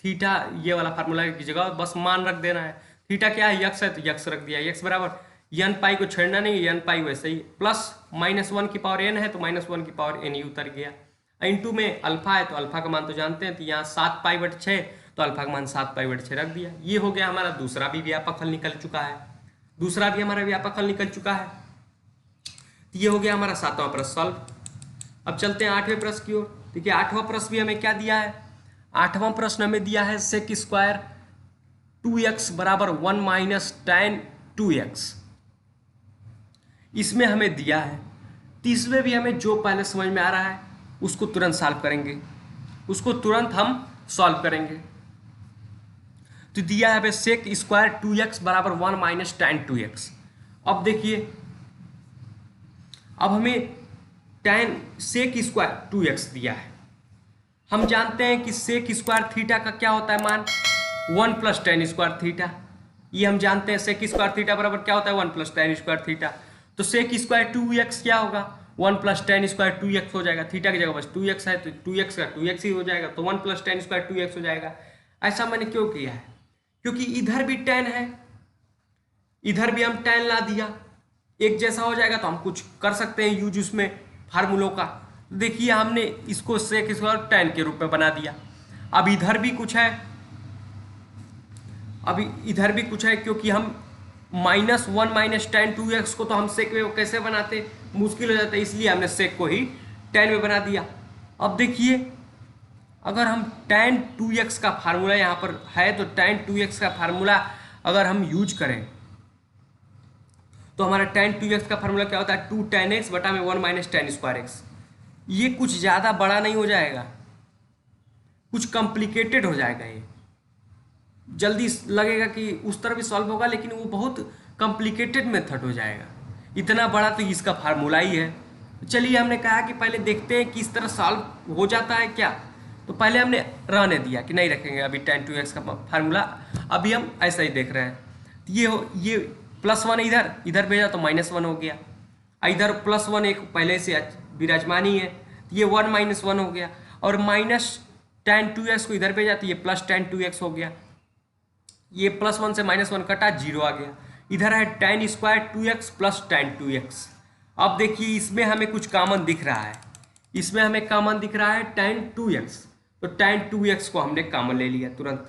थीटा ये वाला फार्मूला की जगह बस मान रख देना है, थीटा क्या है यक्स है तो यक्स रख दिया, यक्स बराबर एन पाई को छेड़ना नहीं, एन पाई वैसे ही, प्लस -1 की पावर n है तो -1 की पावर n ही उतर गया, इंटू में अल्फा है तो अल्फा का मान तो जानते हैं, तो यहाँ 7 पाई बटे 6 तो अल्फा का मान 7 पाई बटे 6 रख दिया। ये हो गया हमारा दूसरा भी व्यापक हल निकल चुका है, दूसरा भी हमारा व्यापक हल निकल चुका है। तो ये हो गया हमारा 7वां प्रश्न सॉल्व। अब चलते हैं 8वें प्रश्न की ओर। देखिए 8वां प्रश्न भी हमें क्या दिया है, 8वां प्रश्न हमें दिया है सेक स्क्वायर 2x बराबर 1 माइनस tan 2x, इसमें हमें दिया है। तो इसमें भी हमें जो पहले समझ में आ रहा है उसको तुरंत सॉल्व करेंगे, उसको तुरंत हम सॉल्व करेंगे। तो दिया है सेक स्क्वायर 2x बराबर 1 माइनस tan 2x। अब देखिए, अब हमें tan सेक स्क्वायर 2x दिया है। हम जानते हैं कि सेक स्क्वायर थीटा का क्या होता है मान 1 प्लस tan स्क्वायर थीटा। ये हम जानते हैं सेक स्क्वायर थीटा बराबर क्या होता है 1 प्लस tan स्क्वायर थीटा। तो सेक स्क्वायर 2x क्या होगा 1 प्लस tan स्क्वायर 2x हो जाएगा। थीटा की जगह बस 2x है तो 2x का 2x ही हो जाएगा, तो 1 प्लस tan स्क्वायर 2x हो जाएगा। ऐसा मैंने क्यों किया है? क्योंकि इधर भी tan है, इधर भी हम tan ला दिया, एक जैसा हो जाएगा तो हम कुछ कर सकते हैं यूज उसमें फार्मूलों का। देखिए हमने इसको सेक स्क्वायर tan के रूप में बना दिया। अब इधर भी कुछ है, अभी इधर भी कुछ है, क्योंकि हम -1 माइनस tan 2x को तो हम सेक में कैसे बनाते, मुश्किल हो जाता है, इसलिए हमने सेक को ही tan में बना दिया। अब देखिए अगर हम tan 2x का फार्मूला यहाँ पर है तो tan 2x का फार्मूला अगर हम यूज करें तो हमारा tan 2x का फार्मूला क्या होता है 2 tan x बटा में 1 माइनस tan स्क्वायर x। ये कुछ ज़्यादा बड़ा नहीं हो जाएगा, कुछ कॉम्प्लिकेटेड हो जाएगा, ये जल्दी लगेगा कि उस तरह भी सॉल्व होगा लेकिन वो बहुत कॉम्प्लिकेटेड मेथड हो जाएगा। इतना बड़ा तो इसका फार्मूला ही है। चलिए हमने कहा कि पहले देखते हैं कि इस तरह सॉल्व हो जाता है क्या, तो पहले हमने रहने दिया कि नहीं रखेंगे अभी tan 2x का फार्मूला, अभी हम ऐसा ही देख रहे हैं। ये +1 इधर इधर भेजा तो -1 हो गया, इधर +1 एक पहले से विराजमान ही है, ये 1 - 1 हो गया, और माइनस tan 2x को इधर भेजा तो ये प्लस tan 2x हो गया, ये +1 से -1 कटा 0 आ गया। इधर है tan square 2x plus tan 2x। अब देखिए इसमें हमें कुछ कॉमन दिख रहा है, इसमें हमें कॉमन दिख रहा है tan 2x, तो tan 2x को हमने कॉमन ले लिया तुरंत,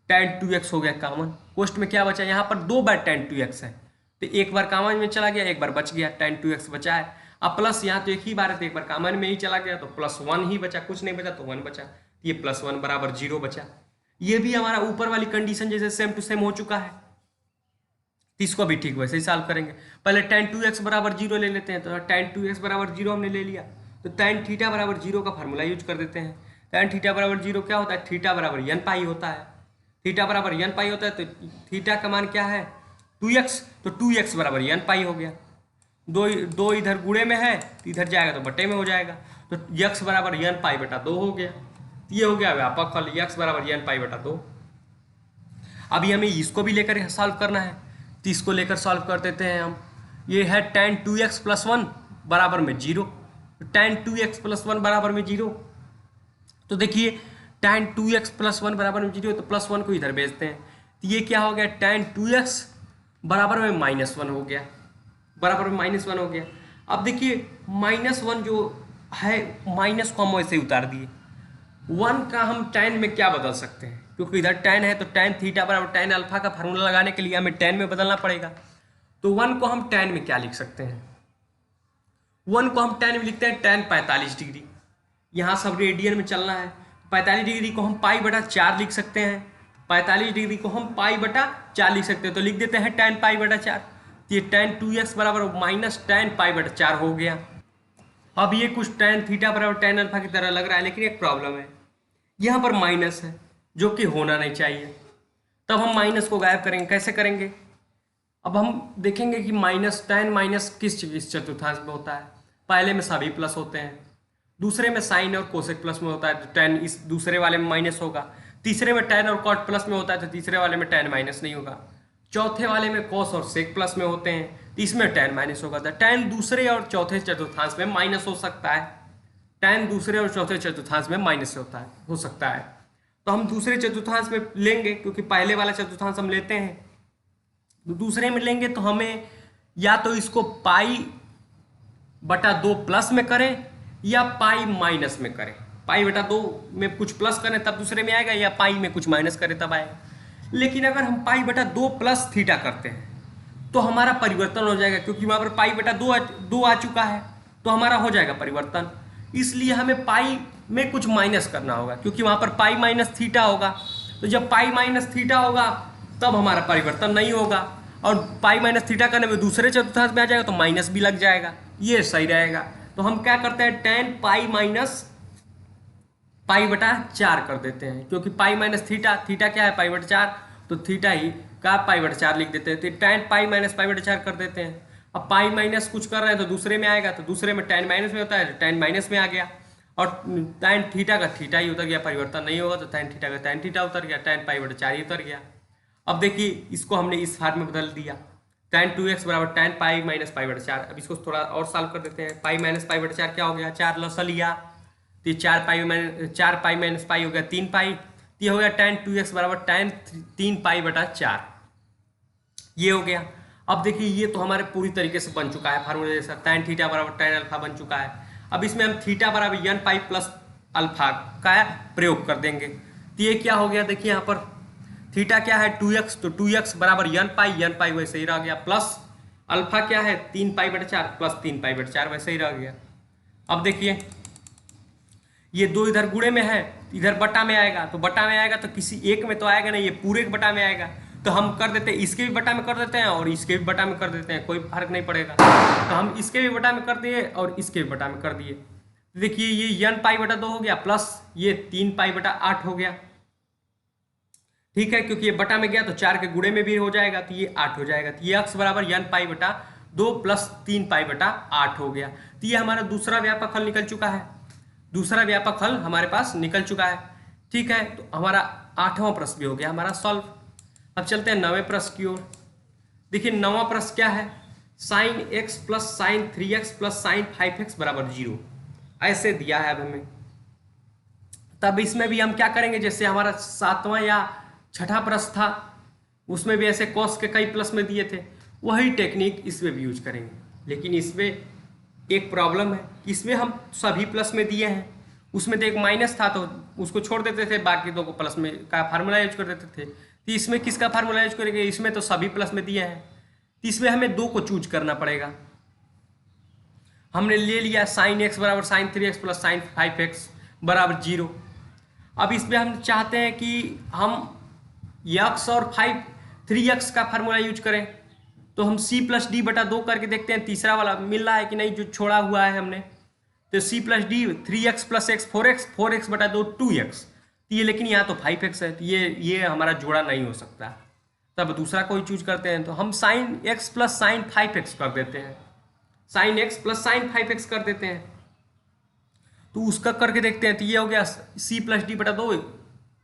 tan 2x हो गया कॉमन। कोष्ट में क्या बचा, यहाँ पर 2 बार tan 2x है तो एक बार कॉमन में चला गया, एक बार बच गया, tan 2x बचा है। अब प्लस यहाँ तो एक ही बार है तो एक बार कॉमन में ही चला गया तो +1 ही बचा, कुछ नहीं बचा तो 1 बचा, ये +1 बराबर 0 बचा। ये भी हमारा ऊपर वाली कंडीशन जैसे सेम टू सेम हो चुका है, तो इसको भी ठीक वैसे ही सॉल्व करेंगे। पहले tan 2x बराबर 0 ले लेते हैं, तो tan 2x बराबर 0 हमने ले लिया, तो tan थीटा बराबर 0 का फार्मूला यूज कर देते हैं। tan थीटा बराबर 0 क्या होता है, थीटा बराबर n पाई होता है, थीटा बराबर n पाई होता है, तो थीटा का मान क्या है 2x, तो 2x बराबर n पाई हो गया। दो इधर गुणे में है तो इधर जाएगा तो बटे में हो जाएगा, तो x बराबर n पाई बटा 2 हो गया। ये हो गया व्यापक हल, x बराबर n पाई बटा 2। अभी हमें इसको भी लेकर सॉल्व करना है, तो इसको लेकर सॉल्व कर देते हैं हम। ये है tan 2x + 1 बराबर में 0, tan 2x + 1 बराबर में 0। तो देखिए tan 2x + 1 बराबर में 0, तो +1 को इधर भेजते हैं, तो ये क्या हो गया tan 2x बराबर में -1 हो गया, बराबर में -1 हो गया। अब देखिए -1 जो है, माइनस को हम वैसे ही उतार दिए, 1 का हम tan में क्या बदल सकते हैं, क्योंकि इधर tan है तो tan थीटा बराबर tan अल्फा का फार्मूला लगाने के लिए हमें tan में बदलना पड़ेगा। तो 1 को हम tan में क्या लिख सकते हैं, 1 को हम tan में लिखते हैं tan 45 डिग्री, यहाँ सब रेडियन में चलना है। 45 डिग्री को हम π/4 लिख सकते हैं, 45 डिग्री को हम π/4 लिख सकते हैं, तो लिख देते हैं tan π/4। ये tan 2x बराबर माइनस tan π/4 हो गया। अब ये कुछ tan थीटा बराबर tan अल्फा की तरह लग रहा है, लेकिन एक प्रॉब्लम है, यहाँ पर माइनस है जो कि होना नहीं चाहिए, तब हम माइनस को गायब करेंगे। कैसे करेंगे, अब हम देखेंगे कि tan माइनस किस चतुर्थांश में होता है। पहले में सभी प्लस होते हैं, दूसरे में साइन और कोसेक प्लस में होता है तो tan इस दूसरे वाले में माइनस होगा, तीसरे में tan और कॉट प्लस में होता है तो तीसरे वाले में tan माइनस नहीं होगा, चौथे वाले में कोस और सेक प्लस में होते हैं तो इसमें tan माइनस होगा। तो tan दूसरे और चौथे चतुर्थांश में माइनस हो सकता है, tan दूसरे और चौथे चतुर्थांश में माइनस हो सकता है। तो हम दूसरे चतुर्थांश में लेंगे, क्योंकि पहले वाला चतुर्थांश हम लेते हैं, तो दूसरे में लेंगे तो हमें या तो इसको π/2 प्लस में करें या पाई माइनस में करें। π/2 में कुछ प्लस करें तब दूसरे में आएगा, या पाई में कुछ माइनस करें तब आएगा। लेकिन अगर हम π/2 प्लस थीटा करते हैं तो हमारा परिवर्तन हो जाएगा, क्योंकि वहाँ पर π/2 आ चुका है तो हमारा हो जाएगा परिवर्तन। इसलिए हमें पाई में कुछ माइनस करना होगा, क्योंकि वहाँ पर पाई माइनस थीटा होगा, तो जब पाई माइनस थीटा होगा तब हमारा परिवर्तन नहीं होगा। और पाई माइनस थीटा करने में दूसरे चतुर्थांश में आ जाएगा तो माइनस भी लग जाएगा, ये सही रहेगा। तो हम क्या करते हैं, टेन पाई माइनस पाई बटा 4 कर देते हैं, क्योंकि पाई माइनस थीटा, थीटा क्या है पाई बटा 4, तो थीटा ही का पाई बटा 4 लिख देते हैं। तो टेन पाई माइनस पाई बटा 4 कर देते हैं। अब पाई माइनस कुछ कर रहे हैं तो दूसरे में आएगा, तो दूसरे में टेन माइनस में होता है तो टेन माइनस में आ गया, और टेन थीटा का थीटा ही उतर गया, परिवर्तन नहीं होगा, तो टेन थीटा का टेन थीटा उतर गया, टेन पाई बटा 4 ही उतर गया। अब देखिए इसको हमने इस फार्म में बदल दिया, टेन 2x बराबर टेन पाई माइनस पाई बटा 4। अब इसको थोड़ा और सॉल्व कर देते हैं। पाई माइनस पाई बटा 4 क्या हो गया, 4 लसा लिया तो 4 पाई माइनस पाई हो गया 3 पाई, तो ये हो गया टेन 2x बराबर टेन 3 पाई बटा 4, ये हो गया। अब देखिए ये तो हमारे पूरी तरीके से बन चुका है फार्मूला जैसा, टेन थीटा बराबर टेन अल्फा बन चुका है। अब इसमें हम थीटा बराबर यन पाई प्लस अल्फा का प्रयोग कर देंगे, तो ये क्या हो गया, देखिए यहाँ पर थीटा क्या है 2x, तो 2x बराबर यन पाई वैसे ही रह गया, प्लस अल्फा क्या है 3 पाई बटा 4 प्लस 3 पाई बटा 4 वैसे ही रह गया। अब देखिए ये दो इधर गुणे में है, इधर बटा में आएगा, तो बटा में आएगा तो किसी एक में तो आएगा नहीं, ये पूरे के बटा में आएगा, तो हम कर देते हैं इसके भी बटा में कर देते हैं और इसके भी बटा में कर देते हैं, कोई फर्क नहीं पड़ेगा। तो हम इसके भी बटा में कर दिए और इसके भी बटा में कर दिए। देखिए ये यन पाई बटा 2 हो गया, प्लस ये 3 पाई बटा 8 हो गया, ठीक है, क्योंकि ये बटा में गया तो 4 के गुणे में भी हो जाएगा, तो ये 8 हो जाएगा। तो ये x बराबर यन पाई बटा 2 प्लस 3 पाई बटा 8 हो गया। तो ये हमारा दूसरा व्यापक हल निकल चुका है, दूसरा व्यापक हल हमारे पास निकल चुका है, ठीक है। तो हमारा 8वां प्रश्न भी हो गया हमारा सॉल्व। अब चलते हैं 9वें प्रश्न की ओर। देखिए 9वां प्रश्न क्या है, sine x plus sine 3x plus sine 5x बराबर 0 ऐसे दिया है अब हमें। तब इसमें भी हम क्या करेंगे, जैसे हमारा 7वां या 6ठा प्रश्न था उसमें भी ऐसे कॉस के कई प्लस में दिए थे, वही टेक्निक इसमें भी यूज करेंगे। लेकिन इसमें एक प्रॉब्लम है, इसमें हम सभी प्लस में दिए हैं, उसमें तो एक माइनस था तो उसको छोड़ देते थे, बाकी दो को प्लस में का फार्मूला यूज कर देते थे। तो इसमें किसका फार्मूला यूज करेंगे, इसमें तो सभी प्लस में दिए हैं, तो इसमें हमें दो को चूज करना पड़ेगा। हमने ले लिया साइन x बराबर sine 3x plus sine 5x बराबर 0। अब इसमें हम चाहते हैं कि हम x और 3x का फार्मूला यूज करें, तो हम c प्लस डी बटा 2 करके देखते हैं तीसरा वाला मिल रहा है कि नहीं जो छोड़ा हुआ है हमने। तो c plus D 3x plus x 4x बटा 2 2x, तो ये लेकिन यहाँ तो 5x है, तो ये हमारा जोड़ा नहीं हो सकता, तब दूसरा कोई चूज करते हैं। तो हम sign x plus sine 5x कर देते हैं, sign x plus sine 5x कर देते हैं, तो उसका करके देखते हैं। तो ये हो गया c प्लस डी बटा 2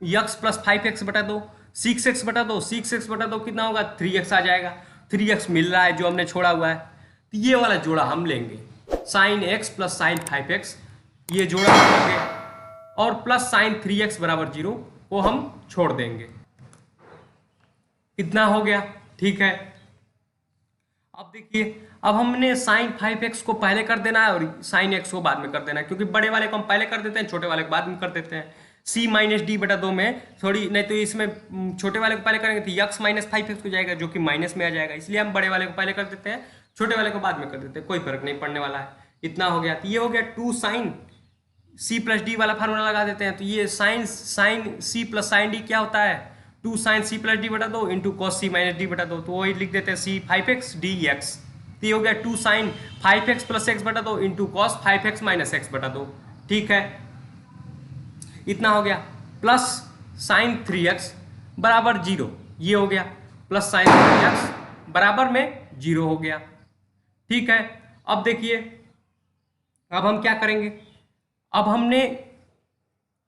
x प्लस 5x बटा 2 6x बटा 2 6x बटा 2 कितना होगा 3x आ जाएगा, 3x मिल रहा है जो हमने छोड़ा हुआ है, तो ये वाला जोड़ा हम लेंगे, sign x plus sine 5x ये जोड़ा हम लेंगे, और प्लस साइन 3x बराबर 0 को हम छोड़ देंगे। कितना हो गया, ठीक है। अब देखिए अब हमने साइन 5x को पहले कर देना है और साइन x को बाद में कर देना है, क्योंकि बड़े वाले को हम पहले कर देते हैं, छोटे वाले को बाद में कर देते हैं। c माइनस डी बटा 2 में थोड़ी नहीं, तो इसमें छोटे वाले को पहले करेंगे तो x माइनस 5x हो जाएगा जो कि माइनस में आ जाएगा, इसलिए हम बड़े वाले को पहले कर देते हैं, छोटे वाले को बाद में कर देते हैं, कोई फर्क नहीं पड़ने वाला है। इतना हो गया, तो ये हो गया 2 साइन c प्लस डी वाला फार्मूला लगा देते हैं, तो ये sine c plus sine D क्या होता है 2 साइन c प्लस डी बटा 2 into cos c minus D बटा 2, तो वही लिख देते हैं c 5x dx। तो ये हो गया 2 साइन 5x प्लस x बटा 2 into cos 5x minus x बटा 2, ठीक है। इतना हो गया, प्लस साइन 3x बराबर 0, ये हो गया प्लस साइन 3x बराबर में 0 हो गया, ठीक है। अब देखिए अब हम क्या करेंगे, अब हमने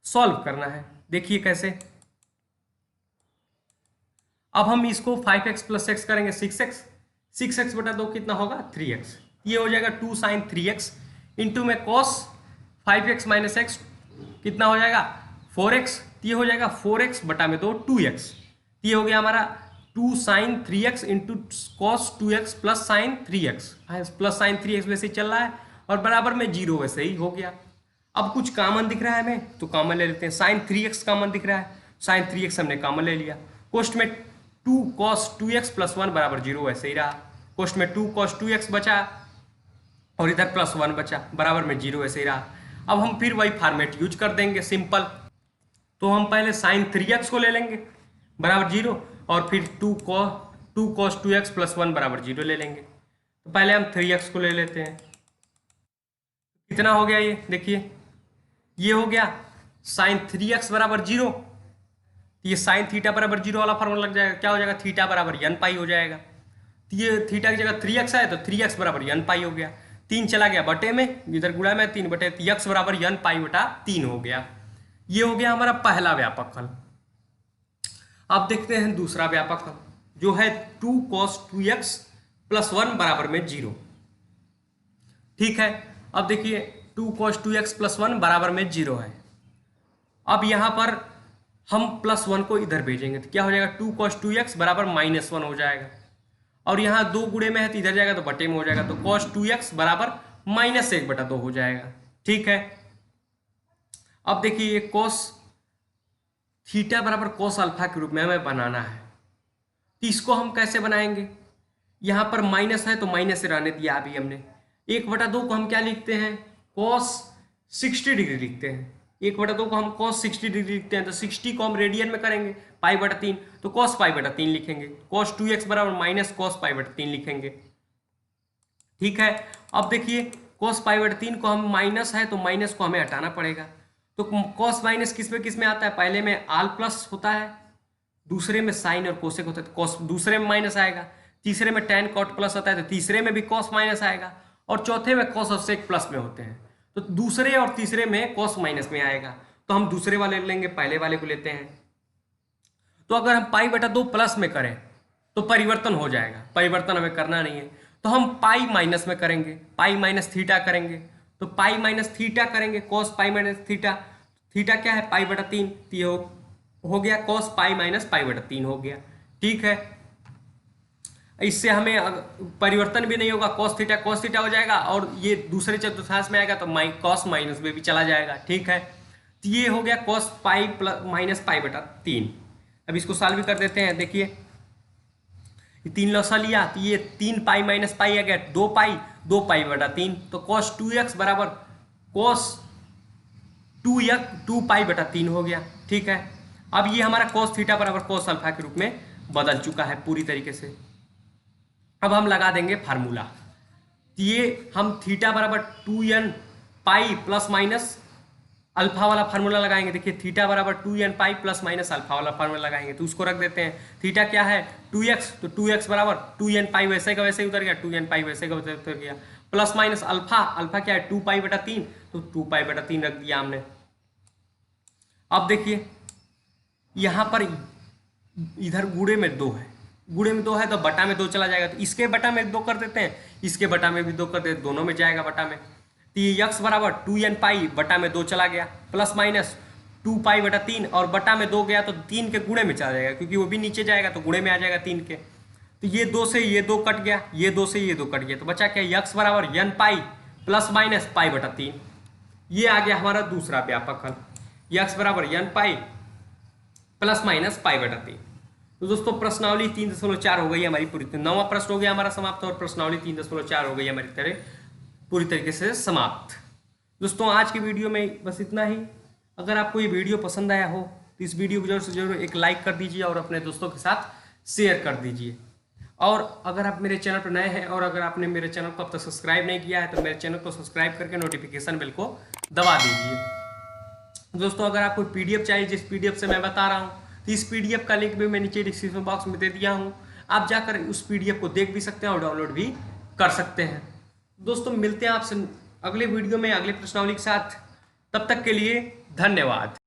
सॉल्व करना है, देखिए कैसे। अब हम इसको 5x प्लस x करेंगे 6x बटा 2 कितना होगा 3x, ये हो जाएगा 2 साइन 3x इंटू में कॉस 5x माइनस x कितना हो जाएगा 4x, ये हो जाएगा 4x बटा में 2 2x, ये हो गया हमारा 2 sine 3x into cos 2x plus sine 3x, plus sine 3x वैसे ही चल रहा है और बराबर में 0 वैसे ही हो गया। अब कुछ कॉमन दिख रहा है हमें तो कॉमन ले लेते हैं, साइन 3x कॉमन दिख रहा है, साइन 3x हमने कॉमन ले लिया, कोष्ट में 2 cos 2x प्लस 1 बराबर 0 वैसे ही रहा, कोष्ट में 2 cos 2x बचा और इधर प्लस 1 बचा बराबर में 0 वैसे ही रहा। अब हम फिर वही फॉर्मेट यूज कर देंगे सिंपल, तो हम पहले साइन 3x को ले लेंगे बराबर 0 और फिर 2 cos 2x+1 बराबर 0 ले लेंगे। तो पहले हम 3x को ले लेते हैं। कितना हो गया ये देखिए, ये हो गया sin 3x बराबर 0। ये sin थीटा बराबर 0 वाला फार्मूला लग जाएगा। क्या हो जाएगा, थीटा बराबर n पाई हो जाएगा। तो ये थीटा की जगह 3x आए तो 3x बराबर n पाई हो गया। 3 चला गया बटे में, इधर गुणा में 3 बटे x बराबर n पाई बटा 3 हो गया। ये हो गया हमारा पहला व्यापक हल। अब देखते हैं दूसरा व्यापक हल जो है 2 cos 2x+1 बराबर में 0। ठीक है, अब देखिए 2 cos 2x+1 बराबर में 0 है। अब यहां पर हम +1 को इधर भेजेंगे तो क्या हो जाएगा, 2 cos 2x बराबर -1 हो जाएगा। और यहाँ 2 गुणे में है तो इधर जाएगा तो बटे में हो जाएगा, तो cos 2x बराबर -1/2 हो जाएगा। ठीक है, अब देखिए ये cos थीटा बराबर cos अल्फा के रूप में हमें बनाना है। तो इसको हम कैसे बनाएंगे, यहाँ पर माइनस है तो माइनस से रहने दिया अभी हमने। 1/2 को हम क्या लिखते हैं, cos 60 डिग्री लिखते हैं। 1/2 को हम cos 60 डिग्री लिखते हैं, तो 60 को हम रेडियन में करेंगे π/3, तो cos π/3 लिखेंगे। cos 2x बराबर -cos π/3 लिखेंगे। ठीक है, अब देखिए cos π/3 को हम माइनस है तो माइनस को हमें हटाना पड़ेगा। तो cos माइनस किस में आता है, पहले में आल प्लस होता है, दूसरे में साइन और कोसेक होता है, तो cos दूसरे में माइनस आएगा, तीसरे में tan cot प्लस होता है तो तीसरे में भी cos माइनस आएगा, और चौथे में cos और sec प्लस में होते हैं, तो दूसरे और तीसरे में cos माइनस में आएगा। तो हम दूसरे वाले लेंगे, पहले वाले को लेते हैं। तो अगर हम π/2 प्लस में करें तो परिवर्तन हो जाएगा, परिवर्तन हमें करना नहीं है, तो हम पाई माइनस में करेंगे, पाई माइनस थीटा करेंगे। तो पाई माइनस थीटा करेंगे, cos pi minus theta, theta क्या है π/3, तो ये हो गया cos पाई माइनस π/3 हो गया। ठीक है, इससे हमें परिवर्तन भी नहीं होगा, cos थीटा हो जाएगा, और ये दूसरे चतुर्थांश में आएगा तो cos माइनस में भी चला जाएगा। ठीक है, तो ये हो गया cos पाई माइनस π/3। अब इसको सॉल्व भी कर देते हैं। देखिए 3 लसा लिया तो ये 3 पाई माइनस पाई आ गया 2 पाई, 2 π/3, तो cos 2x बराबर cos 2 π/3 हो गया। ठीक है, अब ये हमारा cos थीटा बराबर cos अल्फा के रूप में बदल चुका है पूरी तरीके से। अब हम लगा देंगे फार्मूला, ये हम थीटा बराबर 2n pi plus minus alpha वाला फार्मूला लगाएंगे। देखिए थीटा बराबर 2n pi plus minus alpha वाला फार्मूला लगाएंगे, तो उसको रख देते हैं। थीटा क्या है 2x, तो 2x बराबर 2n पाई वैसे का वैसे ही उतर गया, 2n पाई वैसे का वैसे उतर गया, प्लस माइनस अल्फा, अल्फा क्या है 2 π/3, तो 2 π/3 रख दिया हमने। अब देखिए यहाँ पर इधर गुणे में 2 है, गुणे में 2 है तो बटा में 2 चला जाएगा, तो इसके बटा में 2 कर देते हैं, इसके बटा में भी 2 कर देते हैं, दोनों में जाएगा बटा में। तो ये x बराबर 2n पाई बटा में 2 चला गया, प्लस माइनस 2 π/3, और बटा में 2 गया तो 3 के गुणे में चला जाएगा, क्योंकि वो भी नीचे जाएगा तो गुणे में आ जाएगा 3 के। तो ये 2 से ये 2 कट गया, ये 2 से ये 2 कट गया, तो बचा क्या, x बराबर n पाई प्लस माइनस π/3। ये आ गया हमारा दूसरा व्यापक हल, x बराबर n पाई प्लस माइनस π/3। तो दोस्तों प्रश्नावली 3.4 हो गई हमारी पूरी, 9वां प्रश्न हो गया हमारा समाप्त, और प्रश्नावली 3.4 हो गई हमारी पूरी तरीके से समाप्त। दोस्तों आज की वीडियो में बस इतना ही। अगर आपको ये वीडियो पसंद आया हो तो इस वीडियो को जरूर से जरूर एक लाइक कर दीजिए और अपने दोस्तों के साथ शेयर कर दीजिए। और अगर आप मेरे चैनल पर नए हैं और अगर आपने मेरे चैनल को अब तक सब्सक्राइब नहीं किया है तो मेरे चैनल को सब्सक्राइब करके नोटिफिकेशन बेल को दबा दीजिए। दोस्तों अगर आपको PDF चाहिए, जिस PDF से मैं बता रहा हूँ, तो इस PDF का लिंक भी मैं नीचे डिस्क्रिप्शन बॉक्स में दे दिया हूँ, आप जाकर उस PDF को देख भी सकते हैं और डाउनलोड भी कर सकते हैं। दोस्तों मिलते हैं आपसे अगले वीडियो में अगले प्रश्नावली के साथ, तब तक के लिए धन्यवाद।